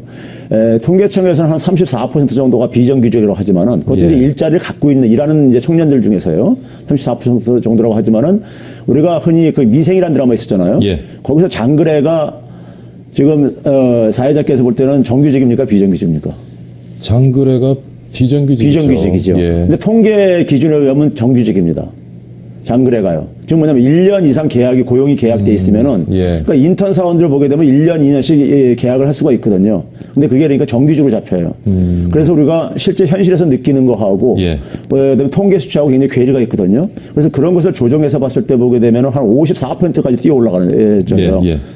통계청에서는 한 34% 정도가 비정규직이라고 하지만은 그것도 이제 일자리를 갖고 있는 일하는 이제 청년들 중에서요. 34% 정도라고 하지만은 우리가 흔히 그 미생이라는 드라마 있었잖아요. 거기서 장그래가 지금 사회자께서 볼 때는 정규직입니까 비정규직입니까? 장그래가 비정규직이죠. 비정규직이죠. 근데 통계 기준에 의하면 정규직입니다. 장그래가요. 지금 뭐냐면 1년 이상 고용이 계약돼 있으면은 그러니까 인턴 사원들 보게 되면 1년, 2년씩 계약을 할 수가 있거든요. 근데 그게 그러니까 정규직으로 잡혀요. 그래서 우리가 실제 현실에서 느끼는 거하고 그다음에 통계 수치하고 굉장히 괴리가 있거든요. 그래서 그런 것을 조정해서 봤을 때 보게 되면 한 54%까지 뛰어 올라가는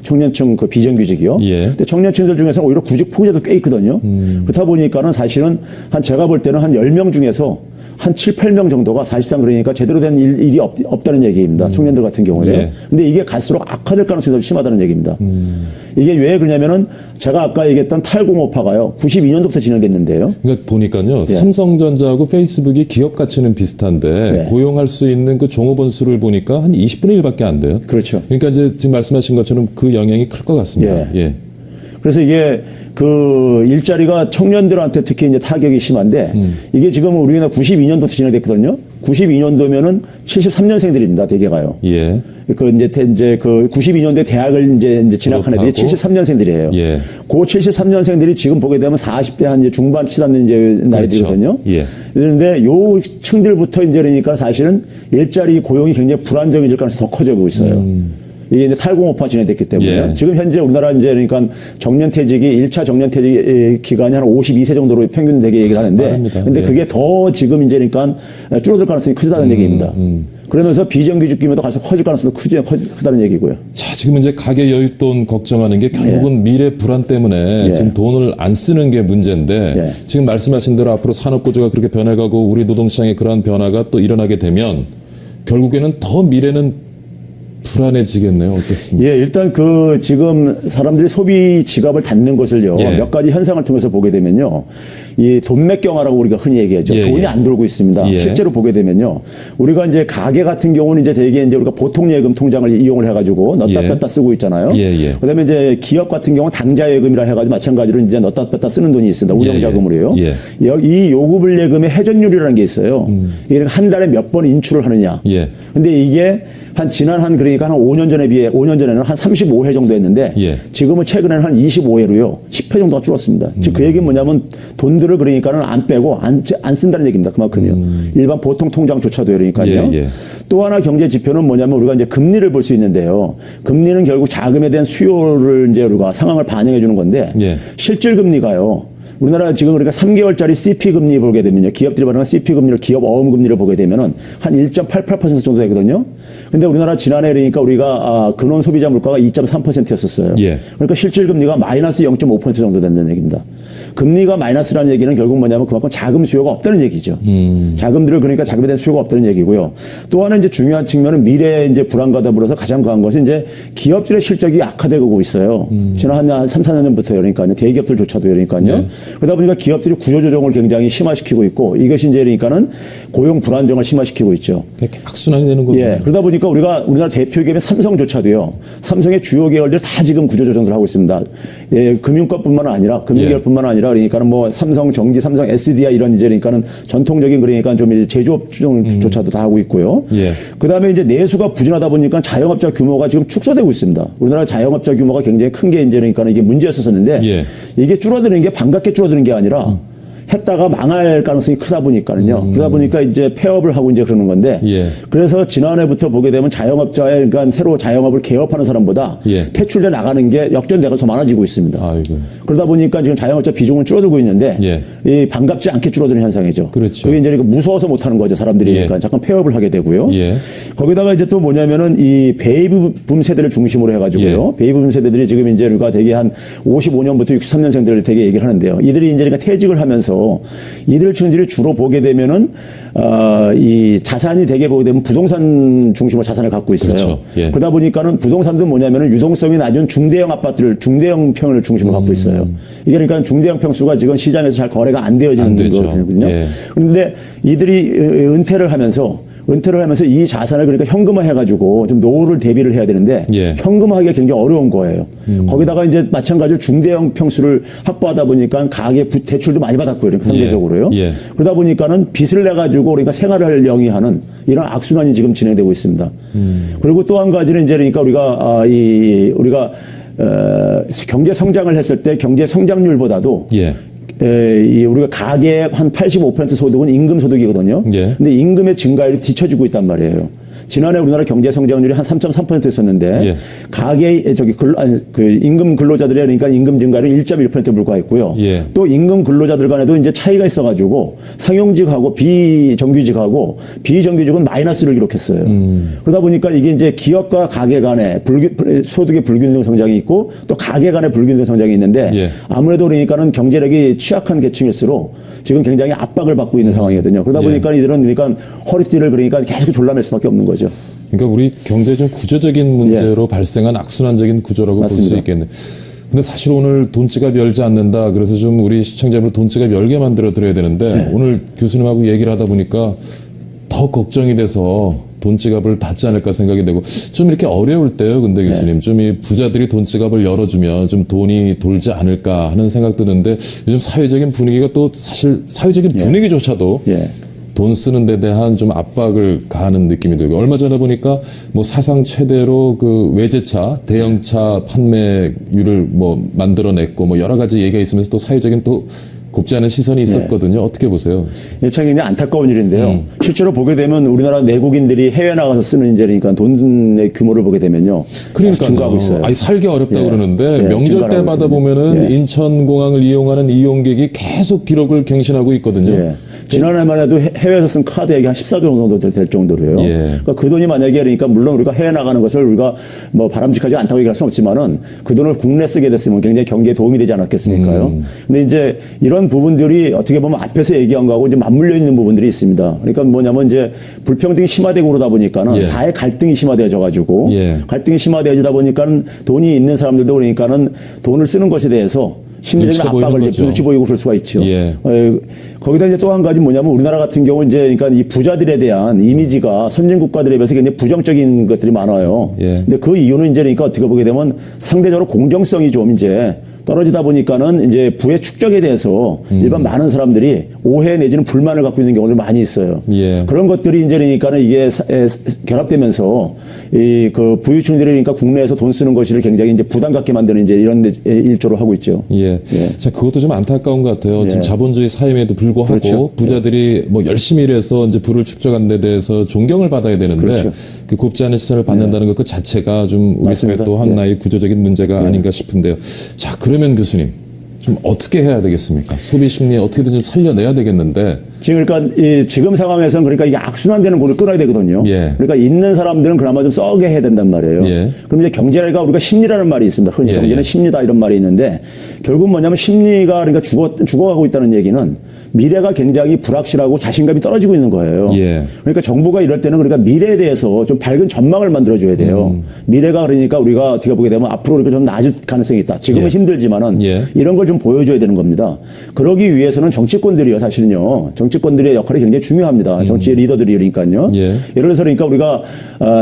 청년층 그 비정규직이요. 근데 청년층들 중에서 오히려 구직 포기자도 꽤 있거든요. 그렇다 보니까는 사실은 제가 볼 때는 한 10명 중에서 한 7, 8명 정도가 사실상 그러니까 제대로 된 일이 없다는 얘기입니다. 청년들 같은 경우에. 근데 이게 갈수록 악화될 가능성이 더 심하다는 얘기입니다. 이게 왜 그러냐면은 제가 아까 얘기했던 탈공업화가요. 92년도부터 진행됐는데요. 그러니까 보니까요. 삼성전자하고 페이스북이 기업 가치는 비슷한데 고용할 수 있는 그 종업원 수를 보니까 한 20분의 1밖에 안 돼요. 그렇죠. 그러니까 이제 지금 말씀하신 것처럼 그 영향이 클 것 같습니다. 그래서 이게 그 일자리가 청년들한테 특히 이제 타격이 심한데 이게 지금 우리나라 92년도부터 진행됐거든요. 92년도면은 73년생들입니다. 대개가요. 그 이제 그 92년도에 대학을 이제 진학한 애들이 73년생들이에요. 그 73년생들이 지금 보게 되면 40대 한 이제 중반 치닫는 이제 나이들이거든요. 그런데 요 층들부터 이제 그러니까 사실은 일자리 고용이 굉장히 불안정해질 가능성이 더 커지고 있어요. 이게 이제 탈공업화 진행됐기 때문에 지금 현재 우리나라 이제 그러니까 정년퇴직이 1차 정년퇴직 기간이 한 52세 정도로 평균 되게 얘기를 하는데 근데 그게 더 지금 이제 그러니까 줄어들 가능성이 크다는 얘기입니다. 그러면서 비정규직임에도 갈수록 커질 가능성도 크다는 얘기고요. 자, 지금 이제 가계 여윳돈 걱정하는 게 결국은 미래 불안 때문에 지금 돈을 안 쓰는 게 문제인데 지금 말씀하신 대로 앞으로 산업 구조가 그렇게 변해가고 우리 노동시장에 그러한 변화가 또 일어나게 되면 결국에는 더 미래는 불안해지겠네요. 어떻습니까? 일단 그 지금 사람들이 소비 지갑을 닫는 것을요. 몇 가지 현상을 통해서 보게 되면요. 이 돈맥경화라고 우리가 흔히 얘기하죠. 예, 돈이 예. 안 돌고 있습니다. 예. 실제로 보게 되면요. 우리가 이제 가게 같은 경우는 이제 대개 이제 우리가 보통예금 통장을 이용을 해가지고 넣다 예. 뺐다 쓰고 있잖아요. 예, 예. 그다음에 이제 기업 같은 경우는 당좌예금이라 해가지고 마찬가지로 이제 넣다 뺐다 쓰는 돈이 있습니다. 운영자금으로요. 예, 이 요구불예금의 회전율이라는 게 있어요. 이게 한 달에 몇 번 인출을 하느냐. 예. 근데 이게 그러니까 한 5년 전에 비해 5년 전에는 한 35회 정도 했는데 예. 지금은 최근에는 한 25회로요. 10회 정도가 줄었습니다. 즉 그 얘기는 뭐냐면 돈들을 그러니까는 안 빼고 안 쓴다는 얘기입니다. 그만큼요. 일반 보통 통장조차도 그러니까요. 예, 예. 또 하나 경제 지표는 뭐냐면 우리가 이제 금리를 볼 수 있는데요. 금리는 결국 자금에 대한 수요를 이제 우리가 상황을 반영해 주는 건데 예. 실질 금리가요. 우리나라 지금 우리가 3개월짜리 CP 금리 보게 되면요. 기업들이 받는 CP 금리를 기업 어음 금리를 보게 되면은 한 1.88% 정도 되거든요. 근데 우리나라 지난해 그러니까 우리가 근원 소비자 물가가 2.3%였었어요. 예. 그러니까 실질 금리가 마이너스 0.5% 정도 된다는 얘기입니다. 금리가 마이너스라는 얘기는 결국 뭐냐면 그만큼 자금 수요가 없다는 얘기죠. 자금들을 그러니까 자금에 대한 수요가 없다는 얘기고요. 또 하나 이제 중요한 측면은 미래 이제 불안과 더불어서 가장 강한 것은 이제 기업들의 실적이 악화되고 있어요. 지난 한 3, 4년 전부터요. 그러니까요. 대기업들조차도 그러니까요. 그러다 보니까 기업들이 구조조정을 굉장히 심화시키고 있고 이것이 이제 그러니까는 고용 불안정을 심화시키고 있죠. 악순환이 되는 거군요. 예. 그러다 보니까 우리나라 대표 기업인 삼성조차도요. 삼성의 주요 계열들 다 지금 구조조정을 하고 있습니다. 예, 금융권뿐만 아니라 금융계열뿐만 아니라 그러니까는 뭐 삼성 전기, 삼성 SDI 이런 이제 그러니까는 전통적인 그러니까 좀 이제 제조업조차도 다 하고 있고요. 예. 그다음에 이제 내수가 부진하다 보니까 자영업자 규모가 지금 축소되고 있습니다. 우리나라 자영업자 규모가 굉장히 큰 게 이제 그러니까 이게 문제였었는데 예. 이게 줄어드는 게 반갑게 줄어드는 게 아니라 했다가 망할 가능성이 크다 보니까는요. 그러다 보니까 이제 폐업을 하고 이제 그러는 건데. 예. 그래서 지난해부터 보게 되면 자영업자의 그러니까 새로 자영업을 개업하는 사람보다 예. 퇴출돼 나가는 게 역전대가 더 많아지고 있습니다. 아이고. 그러다 보니까 지금 자영업자 비중은 줄어들고 있는데 예. 이 반갑지 않게 줄어드는 현상이죠. 그렇죠. 그게 이제 그러니까 무서워서 못하는 거죠. 사람들이. 예. 그러니까 잠깐 폐업을 하게 되고요. 예. 거기다가 이제 또 뭐냐면은 이 베이비붐 세대를 중심으로 해가지고요. 예. 베이비붐 세대들이 지금 이제 우리가 되게 한 55년부터 63년생들을 되게 얘기를 하는데요. 이들이 이제 그러니까 퇴직을 하면서 이들 층들이 주로 보게 되면은 이 자산이 되게 보게 되면 부동산 중심으로 자산을 갖고 있어요. 그렇죠. 예. 그러다 보니까는 부동산도 뭐냐면은 유동성이 낮은 중대형 아파트를 중대형 평을 중심으로 갖고 있어요. 이게 그러니까 중대형 평수가 지금 시장에서 잘 거래가 안 되어지는 거거든요. 예. 그런데 이들이 은퇴를 하면서 이 자산을 그러니까 현금화해가지고 좀 노후를 대비를 해야 되는데 예. 현금화하기가 굉장히 어려운 거예요. 거기다가 이제 마찬가지로 중대형 평수를 확보하다 보니까 가계 대출도 많이 받았고요. 그러니까 상대적으로요. 예. 그러다 보니까는 빚을 내가지고 그러니까 생활을 영위하는 이런 악순환이 지금 진행되고 있습니다. 그리고 또 한 가지는 이제 그러니까 우리가 경제 성장을 했을 때 경제 성장률보다도 예. 우리가 가계의 한 85% 소득은 임금 소득이거든요. 예. 근데 임금의 증가율이 뒤처지고 있단 말이에요. 지난해 우리나라 경제 성장률이 한 3.3%였었는데 예. 가계 임금 근로자들의 그러니까 임금 증가율은 1.1%에 불과했고요. 예. 또 임금 근로자들 간에도 이제 차이가 있어가지고 상용직하고 비정규직은 마이너스를 기록했어요. 그러다 보니까 이게 이제 기업과 가계 간에 소득의 불균등 성장이 있고 또 가계 간의 불균등 성장이 있는데 예. 아무래도 그러니까는 경제력이 취약한 계층일수록 지금 굉장히 압박을 받고 있는 상황이거든요. 그러다 예. 보니까 이들은 그러니까 허리띠를 그러니까 계속 졸라맬 수밖에 없는 거죠. 그러니까 우리 경제 좀 구조적인 문제로 발생한 악순환적인 구조라고 볼 수 맞습니다. 있겠네. 근데 사실 오늘 돈지갑 열지 않는다. 그래서 좀 우리 시청자분 돈지갑 열게 만들어 드려야 되는데 오늘 교수님하고 얘기를 하다 보니까 더 걱정이 돼서 돈지갑을 닫지 않을까 생각이 되고 좀 이렇게 어려울 때요. 근데 교수님 좀 이 부자들이 돈지갑을 열어주면 좀 돈이 돌지 않을까 하는 생각 드는데 요즘 사회적인 분위기가 또 사실 사회적인 분위기조차도 예. 돈 쓰는 데 대한 좀 압박을 가하는 느낌이 들고 얼마 전에 보니까 뭐 사상 최대로 그 외제차 대형차 판매율을 뭐 만들어냈고 뭐 여러 가지 얘기가 있으면서 또 사회적인 또 곱지 않은 시선이 있었거든요. 어떻게 보세요? 참 굉장히 안타까운 일인데요. 실제로 보게 되면 우리나라 내국인들이 해외 나가서 쓰는 이제 그러니까 돈의 규모를 보게 되면요. 그러니까 증가하고 있어요. 아니 살기 어렵다 예. 그러는데 예, 명절 증가하고 때마다 있거든요. 보면은 예. 인천공항을 이용하는 이용객이 계속 기록을 갱신하고 있거든요. 예. 지난해만 해도 해외에서 쓴 카드액이 한 14조 정도 될 정도로요. 예. 그러니까 그 돈이 만약에 그러니까 물론 우리가 해외 나가는 것을 우리가 뭐 바람직하지 않다고 얘기할 수는 없지만은 그 돈을 국내 쓰게 됐으면 굉장히 경제에 도움이 되지 않았겠습니까요? 근데 이제 이런 부분들이 어떻게 보면 앞에서 얘기한 거하고 이제 맞물려 있는 부분들이 있습니다. 그러니까 뭐냐면 이제 불평등이 심화되고 그러다 보니까는 예. 사회 갈등이 심화되어져 가지고 예. 갈등이 심화되어지다 보니까는 돈이 있는 사람들도 그러니까는 돈을 쓰는 것에 대해서 심리적인 눈치 보이는 압박을 거죠. 눈치 보이고 그럴 수가 있죠. 예. 거기다 이제 또 한 가지 뭐냐면 우리나라 같은 경우 이제 그러니까 이 부자들에 대한 이미지가 선진 국가들에 비해서 굉장히 부정적인 것들이 많아요. 예. 근데 그 이유는 이제 그러니까 어떻게 보게 되면 상대적으로 공정성이 좀 이제 떨어지다 보니까는 이제 부의 축적에 대해서 일반 많은 사람들이 오해 내지는 불만을 갖고 있는 경우도 많이 있어요. 예. 그런 것들이 이제 그러니까는 이게 결합되면서 이 그 부유층들이 그러니까 국내에서 돈 쓰는 것을 굉장히 이제 부담 갖게 만드는 이제 이런 일조를 하고 있죠. 예. 자, 그것도 좀 안타까운 것 같아요. 지금 자본주의 사회임에도 불구하고 그렇죠. 부자들이 뭐 열심히 일해서 이제 부를 축적한 데 대해서 존경을 받아야 되는데 그렇죠. 그 곱지 않은 시선을 받는다는 것 그 자체가 좀 우리 사회 맞습니다. 또 하나의 구조적인 문제가 아닌가 싶은데요. 자, 그러면 교수님 좀 어떻게 해야 되겠습니까? 소비 심리에 어떻게든 좀 살려내야 되겠는데 지금 그러니까 이 지금 상황에서는 그러니까 이게 악순환되는 골을 끊어야 되거든요. 예. 그러니까 있는 사람들은 그나마 좀 썩게 해야 된단 말이에요. 예. 그럼 이제 경제가 우리가 심리라는 말이 있습니다. 흔히 예, 경제는 예. 심리다 이런 말이 있는데 결국 뭐냐면 심리가 그러니까 죽어가고 있다는 얘기는 미래가 굉장히 불확실하고 자신감이 떨어지고 있는 거예요. 예. 그러니까 정부가 이럴 때는 그러니까 미래에 대해서 좀 밝은 전망을 만들어줘야 돼요. 미래가 그러니까 우리가 어떻게 보게 되면 앞으로 이렇게 좀 나아질 가능성이 있다. 지금은 예. 힘들지만은 예. 이런 걸 좀 보여줘야 되는 겁니다. 그러기 위해서는 정치권들이요, 사실은요. 정치권들의 역할이 굉장히 중요합니다. 정치 리더들이 그러니까요. 예. 예를 들어서 그러니까 우리가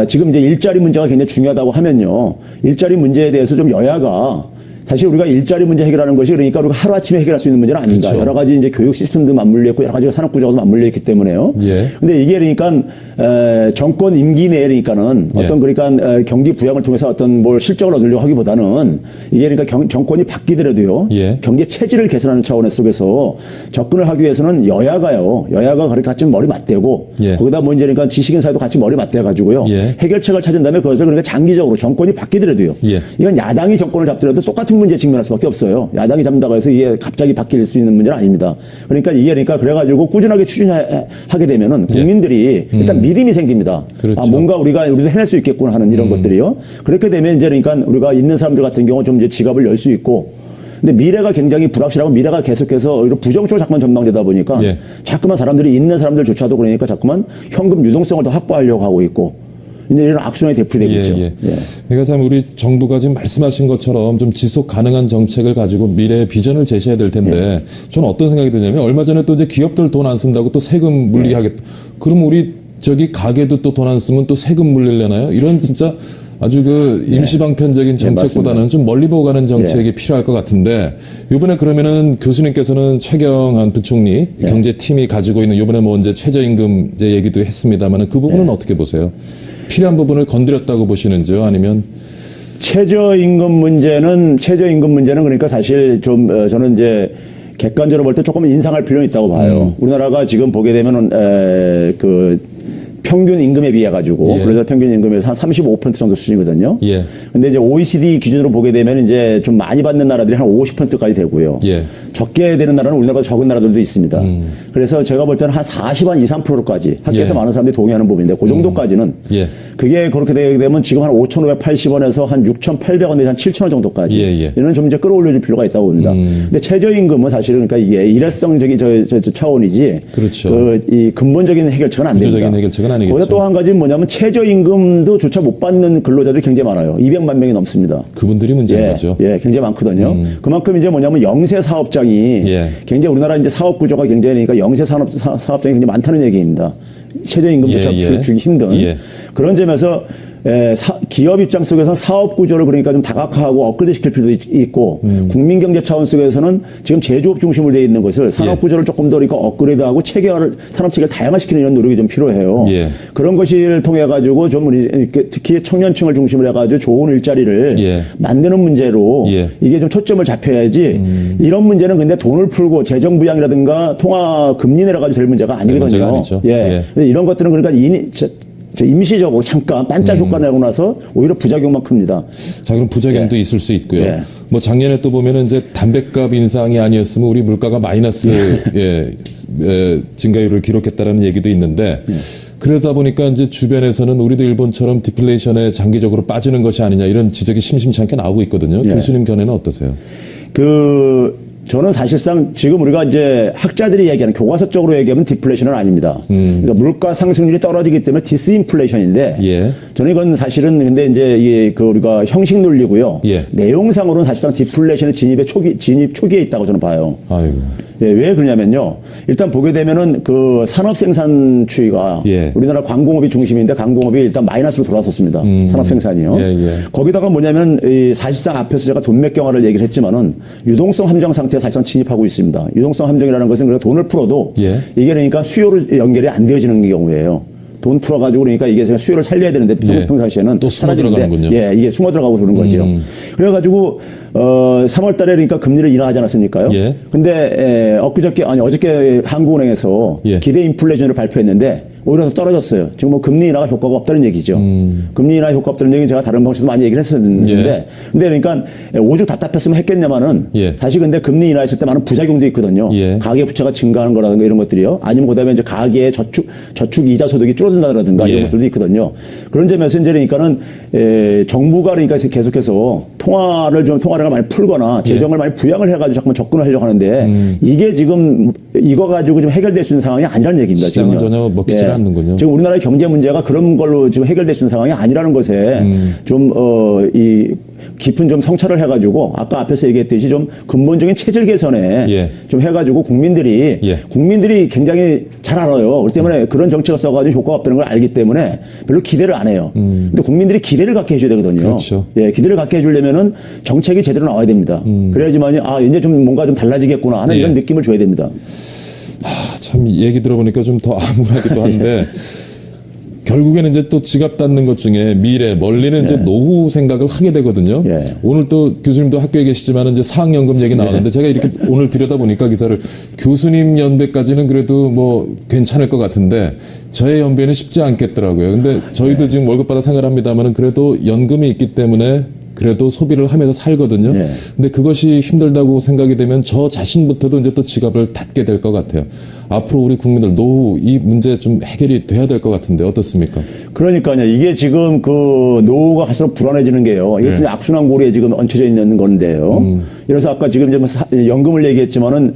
지금 이제 일자리 문제가 굉장히 중요하다고 하면요. 일자리 문제에 대해서 좀 여야가 사실 우리가 일자리 문제 해결하는 것이 그러니까 우리가 하루아침에 해결할 수 있는 문제는 아닙니다. 그렇죠. 여러 가지 이제 교육 시스템도 맞물려 있고 여러 가지 산업 구조도 맞물려 있기 때문에요. 예. 근데 이게 그러니까 정권 임기 내에 그러니까는 예. 어떤 그러니까 경기 부양을 통해서 어떤 뭘 실적을 얻으려고 하기보다는 이게 그러니까 정권이 바뀌더라도요. 예. 경제 체질을 개선하는 차원 속에서 접근을 하기 위해서는 여야가 같이 머리 맞대고 예. 거기다 뭐 이제 그러니까 지식인 사회도 같이 머리 맞대 가지고요. 예. 해결책을 찾은 다음에 그것을 그러니까 장기적으로 정권이 바뀌더라도요. 예. 이건 야당이 정권을 잡더라도 똑같은 문제에 직면할 수밖에 없어요. 야당이 잡는다고 해서 이게 갑자기 바뀔 수 있는 문제는 아닙니다. 그러니까 이게 그러니까 그래가지고 꾸준하게 추진하게 되면은 국민들이 일단 믿음이 생깁니다. 그렇죠. 아, 뭔가 우리도 해낼 수 있겠구나 하는 이런 것들이요. 그렇게 되면 이제 그러니까 우리가 있는 사람들 같은 경우 좀 이제 지갑을 열 수 있고 근데 미래가 굉장히 불확실하고 미래가 계속해서 오히려 부정적으로 자꾸만 전망되다 보니까 예. 자꾸만 사람들이 있는 사람들조차도 그러니까 자꾸만 현금 유동성을 더 확보하려고 하고 있고 이제 이런 악순환이 되풀이되고 있죠. 예. 그러니까 참 우리 정부가 지금 말씀하신 것처럼 좀 지속 가능한 정책을 가지고 미래의 비전을 제시해야 될 텐데 저는 어떤 생각이 드냐면 얼마 전에 또 이제 기업들 돈 안 쓴다고 또 세금 물리게 하겠다. 그럼 우리 저기 가게도 또 돈 안 쓰면 또 세금 물릴려나요? 이런 진짜 아주 그 임시방편적인 정책보다는 좀 멀리 보고 가는 정책이 필요할 것 같은데 이번에 그러면은 교수님께서는 최경환 부총리 경제팀이 가지고 있는 이번에 뭐 이제 최저임금 이제 얘기도 했습니다만은 그 부분은 어떻게 보세요? 필요한 부분을 건드렸다고 보시는지요? 아니면 최저임금 문제는 그러니까 사실 좀 저는 이제 객관적으로 볼 때 조금 인상할 필요는 있다고 봐요. 우리나라가 지금 보게 되면은 그 평균 임금에 비해 가지고 예. 그래서 평균 임금에서 한 35% 정도 수준이거든요. 예. 근데 이제 OECD 기준으로 보게 되면 이제 좀 많이 받는 나라들이 한 50%까지 되고요. 예. 적게 되는 나라는 우리나라보다 적은 나라들도 있습니다. 그래서 제가 볼 때는 한 40, 한 2, 3%까지 학계에서 예. 많은 사람들이 동의하는 부분인데 그 정도까지는 예. 그게 그렇게 되게 되면 지금 한 5,580원에서 한 6,800원 내지 한 7,000원 정도까지 예. 이런 좀 이제 끌어올려줄 필요가 있다고 봅니다. 근데 최저임금은 사실은 그러니까 이게 일회성적인 저 차원이지 그렇죠. 이 근본적인 해결책은 안 됩니다. 구조적인 해결책은 아니겠죠. 거기다 또 한 가지 뭐냐면 최저임금도 조차 못 받는 근로자들이 굉장히 많아요. 200만 명이 넘습니다. 그분들이 문제인 거죠. 예, 굉장히 많거든요. 그만큼 이제 뭐냐면 영세 사업장이 예. 굉장히 우리나라 이제 사업 구조가 굉장히 그러니까 영세 사업장이 굉장히 많다는 얘기입니다. 최저임금조차 주기 힘든 예. 그런 점에서 기업 입장 속에서는 사업 구조를 그러니까 좀 다각화하고 업그레이드 시킬 필요도 있고 국민 경제 차원 속에서는 지금 제조업 중심으로 되어 있는 것을 산업 구조를 조금 더 그러니까 업그레이드하고 산업 체계를 다양화시키는 이런 노력이 좀 필요해요. 예. 그런 것을 통해 가지고 좀 우리 특히 청년층을 중심으로 해 가지고 좋은 일자리를 만드는 문제로 이게 좀 초점을 잡혀야지 이런 문제는 근데 돈을 풀고 재정 부양이라든가 통화 금리 내려 가지고 될 문제가 아니거든요. 문제가 아니죠. 이런 것들은 그러니까 임시적으로 잠깐 반짝 효과 내고 나서 오히려 부작용만 큽니다. 자, 그럼 부작용도 있을 수 있고요. 예. 뭐 작년에 또 보면은 이제 담배값 인상이 아니었으면 우리 물가가 마이너스 증가율을 기록했다라는 얘기도 있는데 그러다 보니까 이제 주변에서는 우리도 일본처럼 디플레이션에 장기적으로 빠지는 것이 아니냐 이런 지적이 심심찮게 나오고 있거든요. 교수님 견해는 어떠세요? 저는 사실상 지금 우리가 이제 학자들이 얘기하는 교과서적으로 얘기하면 디플레이션은 아닙니다. 그러니까 물가 상승률이 떨어지기 때문에 디스인플레이션인데 예. 저는 이건 사실은 근데 이제 이게 그 우리가 형식 논리고요. 예. 내용상으로는 사실상 디플레이션의 진입 초기에 있다고 저는 봐요. 아이고. 예, 왜 그러냐면요. 일단 보게 되면은 그 산업 생산 추이가 예. 우리나라 광공업이 중심인데 광공업이 일단 마이너스로 돌아섰습니다. 산업 생산이요. 예, 예. 거기다가 뭐냐면 이 사실상 앞에서 제가 돈맥 경화를 얘기를 했지만은 유동성 함정 상태에 사실상 진입하고 있습니다. 유동성 함정이라는 것은 그래서 돈을 풀어도 예. 이게 그러니까 수요로 연결이 안 되어지는 경우예요. 돈 풀어가지고 그러니까 이게 수요를 살려야 되는데 평상시에는 또 숨어 사라지는데 들어가는군요. 예, 이게 숨어 들어가고 그러는 거죠. 그래가지고 3월 달에 그러니까 금리를 인하하지 않았습니까요? 예. 근데 어저께 한국은행에서 예. 기대 인플레이션을 발표했는데 오히려 더 떨어졌어요. 지금 뭐 금리 인하가 효과가 없다는 얘기죠. 금리 인하 효과 없다는 얘기는 제가 다른 방식도 많이 얘기를 했었는데 예. 근데 그러니까 오죽 답답했으면 했겠냐마는 예. 사실 근데 금리 인하했을 때 많은 부작용도 있거든요. 예. 가계 부채가 증가하는 거라든가 이런 것들이요. 아니면 그다음에 이제 가계의 저축 이자 소득이 줄어든다라든가 예. 이런 것들도 있거든요. 그런 점에서 이제 그러니까는 정부가 그러니까 계속해서 통화를 많이 풀거나 재정을 많이 부양을 해가지고 자꾸만 접근을 하려고 하는데 이게 지금 이거 가지고 좀 해결될 수 있는 상황이 아니라는 얘기입니다. 시장은 지금요. 전혀 먹히질 않는군요. 지금 우리나라의 경제 문제가 그런 걸로 지금 해결될 수 있는 상황이 아니라는 것에 이 깊은 좀 성찰을 해가지고 아까 앞에서 얘기했듯이 좀 근본적인 체질 개선에 예. 좀 해가지고 국민들이 굉장히 잘 알아요. 그렇기 때문에 그런 정책을 써가지고 효과가 없다는 걸 알기 때문에 별로 기대를 안 해요. 근데 국민들이 기대를 갖게 해줘야 되거든요. 그렇죠. 예, 기대를 갖게 해주려면은 정책이 제대로 나와야 됩니다. 그래야지만이 이제 좀 뭔가 좀 달라지겠구나 하는 예. 이런 느낌을 줘야 됩니다. 참 얘기 들어보니까 좀 더 암울하기도 한데 결국에는 이제 또 지갑 닫는 것 중에 미래, 멀리는 이제 노후 생각을 하게 되거든요. 예. 오늘 또 교수님도 학교에 계시지만 이제 사학연금 얘기 나왔는데 제가 이렇게 오늘 들여다보니까 기사를 교수님 연배까지는 그래도 뭐 괜찮을 것 같은데 저의 연배는 쉽지 않겠더라고요. 근데 저희도 지금 월급 받아 생활을 합니다만은 그래도 연금이 있기 때문에 그래도 소비를 하면서 살거든요. 예. 근데 그것이 힘들다고 생각이 되면 저 자신부터도 이제 또 지갑을 닫게 될 것 같아요. 앞으로 우리 국민들 노후 이 문제 좀 해결이 돼야 될 것 같은데 어떻습니까? 그러니까요. 이게 지금 그 노후가 갈수록 불안해지는 게요. 이게 좀 악순환 고리에 지금 얹혀져 있는 건데요. 그래서 아까 지금 이제 연금을 얘기했지만은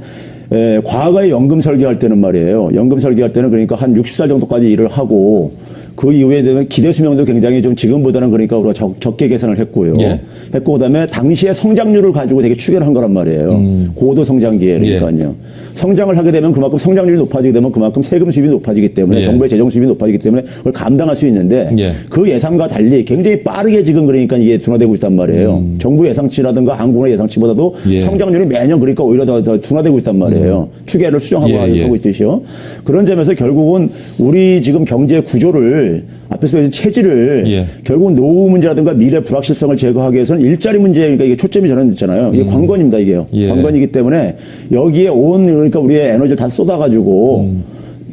과거에 연금 설계할 때는 말이에요. 연금 설계할 때는 그러니까 한 60살 정도까지 일을 하고 그 이후에 되면 기대 수명도 굉장히 좀 지금보다는 그러니까 우리가 적게 계산을 했고요. 예. 했고 그다음에 당시의 성장률을 가지고 되게 추계를 한 거란 말이에요. 고도 성장기에 그러니까요. 성장을 하게 되면 그만큼 성장률이 높아지게 되면 그만큼 세금 수입이 높아지기 때문에 예. 정부의 재정 수입이 높아지기 때문에 그걸 감당할 수 있는데 예. 그 예상과 달리 굉장히 빠르게 지금 그러니까 이게 둔화되고 있단 말이에요. 정부 예상치라든가 한국의 예상치보다도 예. 성장률이 매년 그러니까 오히려 더 둔화되고 있단 말이에요. 추계를 수정하고 예. 하고 있듯이요. 그런 점에서 결국은 우리 지금 경제 구조를 앞에서 체질을 예. 결국은 노후 문제라든가 미래 불확실성을 제거하기 위해서는 일자리 문제 그러니까 이게 초점이 저는 있잖아요. 이게 관건입니다 이게요. 예. 관건이기 때문에 여기에 온 그러니까 우리의 에너지를 다 쏟아가지고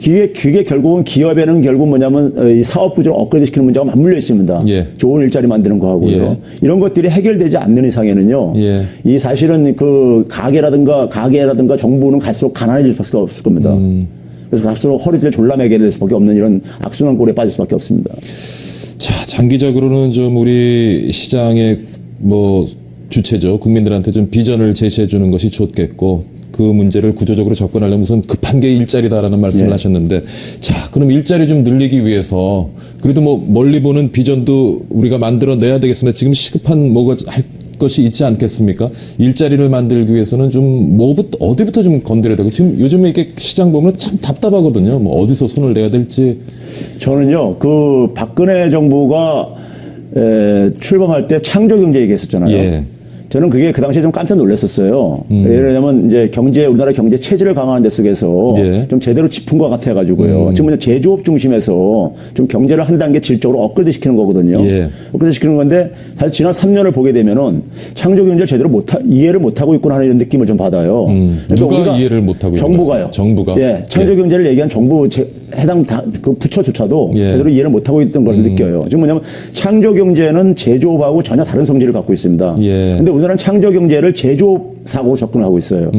그게 결국은 기업에는 결국 뭐냐면 이 사업 구조를 업그레이드 시키는 문제가 맞물려 있습니다. 예. 좋은 일자리 만드는 거 하고요. 예. 이런 것들이 해결되지 않는 이상에는요. 예. 이 사실은 그 가게라든가 정부는 갈수록 가난해질 수밖에 없을 겁니다. 그래서 갈수록 허리를 졸라매게 될 수밖에 없는 이런 악순환 꼴에 빠질 수밖에 없습니다. 자, 장기적으로는 좀 우리 시장의 뭐 주체죠. 국민들한테 좀 비전을 제시해 주는 것이 좋겠고 그 문제를 구조적으로 접근하려면 우선 급한 게 일자리다라는 말씀을 하셨는데 자, 그럼 일자리 좀 늘리기 위해서 그래도 뭐 멀리 보는 비전도 우리가 만들어내야 되겠습니다. 지금 시급한 뭐가 할 것이 있지 않겠습니까? 일자리를 만들기 위해서는 좀 어디부터 좀 건드려야 되고 지금 요즘에 이게 시장 보면 참 답답하거든요. 뭐 어디서 손을 내야 될지. 저는요, 그 박근혜 정부가 출범할 때 창조경제 얘기했었잖아요. 예. 저는 그게 그 당시에 좀 깜짝 놀랐었어요. 왜냐하면 이제 우리나라 경제 체질을 강화하는 데 속에서 예. 좀 제대로 짚은 것 같아가지고요. 지금 뭐냐 제조업 중심에서 좀 경제를 한 단계 질적으로 업그레이드 시키는 거거든요. 예. 업그레이드 시키는 건데 사실 지난 3년을 보게 되면은 창조경제를 제대로 이해를 못하고 있구나 하는 이런 느낌을 좀 받아요. 그래서 누가 우리가 이해를 못하고 있는 정부가요. 것입니까? 정부가? 예. 창조경제를 얘기한 정부 해당 그 부처조차도 예. 제대로 이해를 못하고 있던 것을 느껴요. 지금 뭐냐면 창조경제는 제조업하고 전혀 다른 성질을 갖고 있습니다. 예. 근데 우리나라는 창조경제를 제조업 사고로 접근하고 있어요.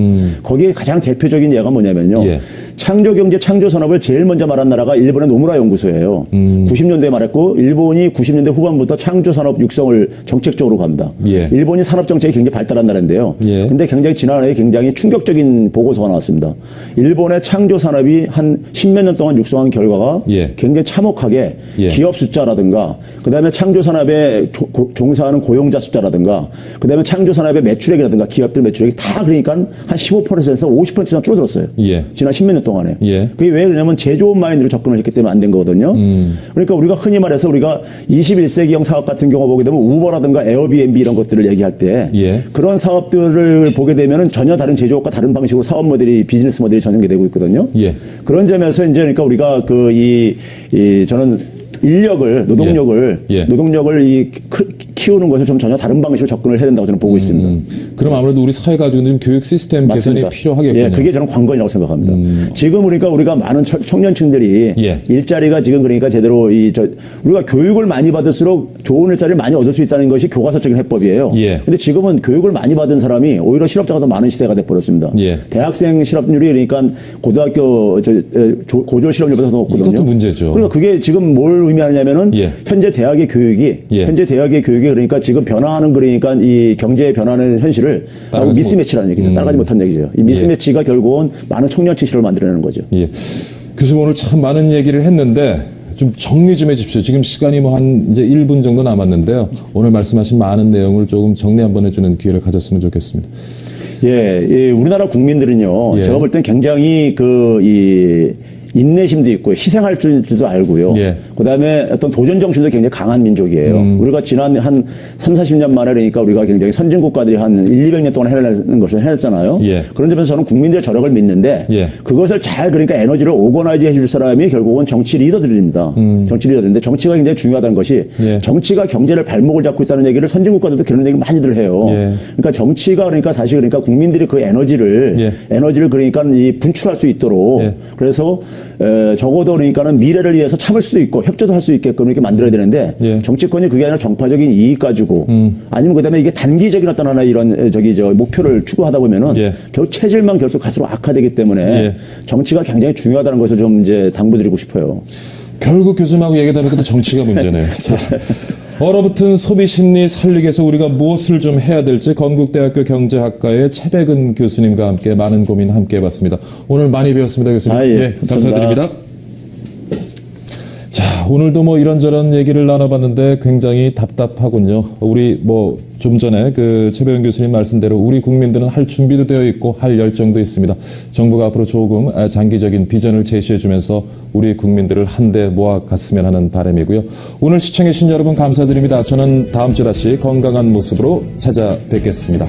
거기에 가장 대표적인 예가 뭐냐면요. 예. 창조경제, 창조산업을 제일 먼저 말한 나라가 일본의 노무라 연구소예요. 90년대에 말했고 일본이 90년대 후반부터 창조산업 육성을 정책적으로 갑니다. 예. 일본이 산업정책이 굉장히 발달한 나라인데요. 예. 근데 굉장히 지난해 굉장히 충격적인 보고서가 나왔습니다. 일본의 창조산업이 한 10몇 년 동안 육성한 결과가 예. 굉장히 참혹하게 예. 기업 숫자라든가 그다음에 창조산업에 종사하는 고용자 숫자라든가 그다음에 창조산업의 매출액이라든가 기업들 매출액이 다 그러니까 한 15%에서 50% 이상 줄어들었어요. 예. 지난 10몇 년 동안에. 예. 그게 왜 그러냐면 제조업 마인드로 접근을 했기 때문에 안 된 거거든요. 그러니까 우리가 흔히 말해서 우리가 21세기형 사업 같은 경우 보게 되면 우버라든가 에어비앤비 이런 것들을 얘기할 때 예. 그런 사업들을 보게 되면은 전혀 다른 제조업과 다른 방식으로 사업 모델이 비즈니스 모델이 전환되고 있거든요. 예. 그런 점에서 이제 그러니까 우리가 저는 노동력을 키우는 것을 좀 전혀 다른 방식으로 접근을 해야 된다고 저는 보고 있습니다. 그럼 아무래도 우리 사회 가지고 있는 교육 시스템 맞습니다. 개선이 필요하겠군요. 예, 그게 저는 관건이라고 생각합니다. 지금 우리가 많은 청년층들이 예. 일자리가 지금 그러니까 제대로 우리가 교육을 많이 받을수록 좋은 일자리를 많이 얻을 수 있다는 것이 교과서적인 해법이에요. 예. 근데 지금은 교육을 많이 받은 사람이 오히려 실업자가 더 많은 시대가 돼버렸습니다. 예. 대학생 실업률이 그러니까 고등학교 고졸 실업률보다 더 높거든요. 이것도 문제죠. 그러니까 그게 지금 뭘 의미하냐면은 예. 현재 대학의 교육이 그러니까 지금 변화하는 그러니까 이 경제의 변화하는 현실을 따라가지 미스매치라는 얘기죠. 따라가지 못한 얘기죠. 이 미스매치가 결국은 많은 청년층 실업을 만들어내는 거죠. 예. 교수님 오늘 참 많은 얘기를 했는데 좀 정리 좀 해주십시오. 지금 시간이 뭐 한 이제 1분 정도 남았는데요. 오늘 말씀하신 많은 내용을 조금 정리 한번 해주는 기회를 가졌으면 좋겠습니다. 예, 우리나라 국민들은요. 예. 제가 볼 땐 굉장히 인내심도 있고 희생할 줄도 알고요. 예. 그다음에 어떤 도전 정신도 굉장히 강한 민족이에요. 우리가 지난 한 3, 40년 만에 그러니까 우리가 굉장히 선진 국가들이 한 1, 200년 동안 해내는 것을 해냈잖아요. 예. 그런 점에서 저는 국민들의 저력을 믿는데 예. 그것을 잘 그러니까 에너지를 오거나이즈 해줄 사람이 결국은 정치 리더들입니다. 정치 리더들인데 정치가 굉장히 중요하다는 것이 예. 정치가 경제를 발목을 잡고 있다는 얘기를 선진 국가들도 그런 얘기 많이들 해요. 예. 그러니까 정치가 그러니까 사실 그러니까 국민들이 그 에너지를 그러니까 분출할 수 있도록 예. 그래서 적어도 그러니까는 미래를 위해서 참을 수도 있고 협조도 할 수 있게끔 이렇게 만들어야 되는데 예. 정치권이 그게 아니라 정파적인 이익 가지고 아니면 그다음에 이게 단기적인 어떤 하나 이런 목표를 추구하다 보면은 예. 결국 체질만 결국 갈수록 악화되기 때문에 예. 정치가 굉장히 중요하다는 것을 좀 이제 당부드리고 싶어요. 결국 교수님하고 얘기하다 보니까 또 정치가 문제네요. 자, 얼어붙은 소비 심리 살리기 위해서 우리가 무엇을 좀 해야 될지 건국대학교 경제학과의 최백은 교수님과 함께 많은 고민 함께 해봤습니다. 오늘 많이 배웠습니다, 교수님. 예, 감사드립니다. 자, 오늘도 뭐 이런저런 얘기를 나눠봤는데 굉장히 답답하군요. 우리 좀 전에 그 최백은 교수님 말씀대로 우리 국민들은 할 준비도 되어 있고 할 열정도 있습니다. 정부가 앞으로 조금 장기적인 비전을 제시해주면서 우리 국민들을 한데 모아갔으면 하는 바람이고요. 오늘 시청해주신 여러분 감사드립니다. 저는 다음 주 다시 건강한 모습으로 찾아뵙겠습니다.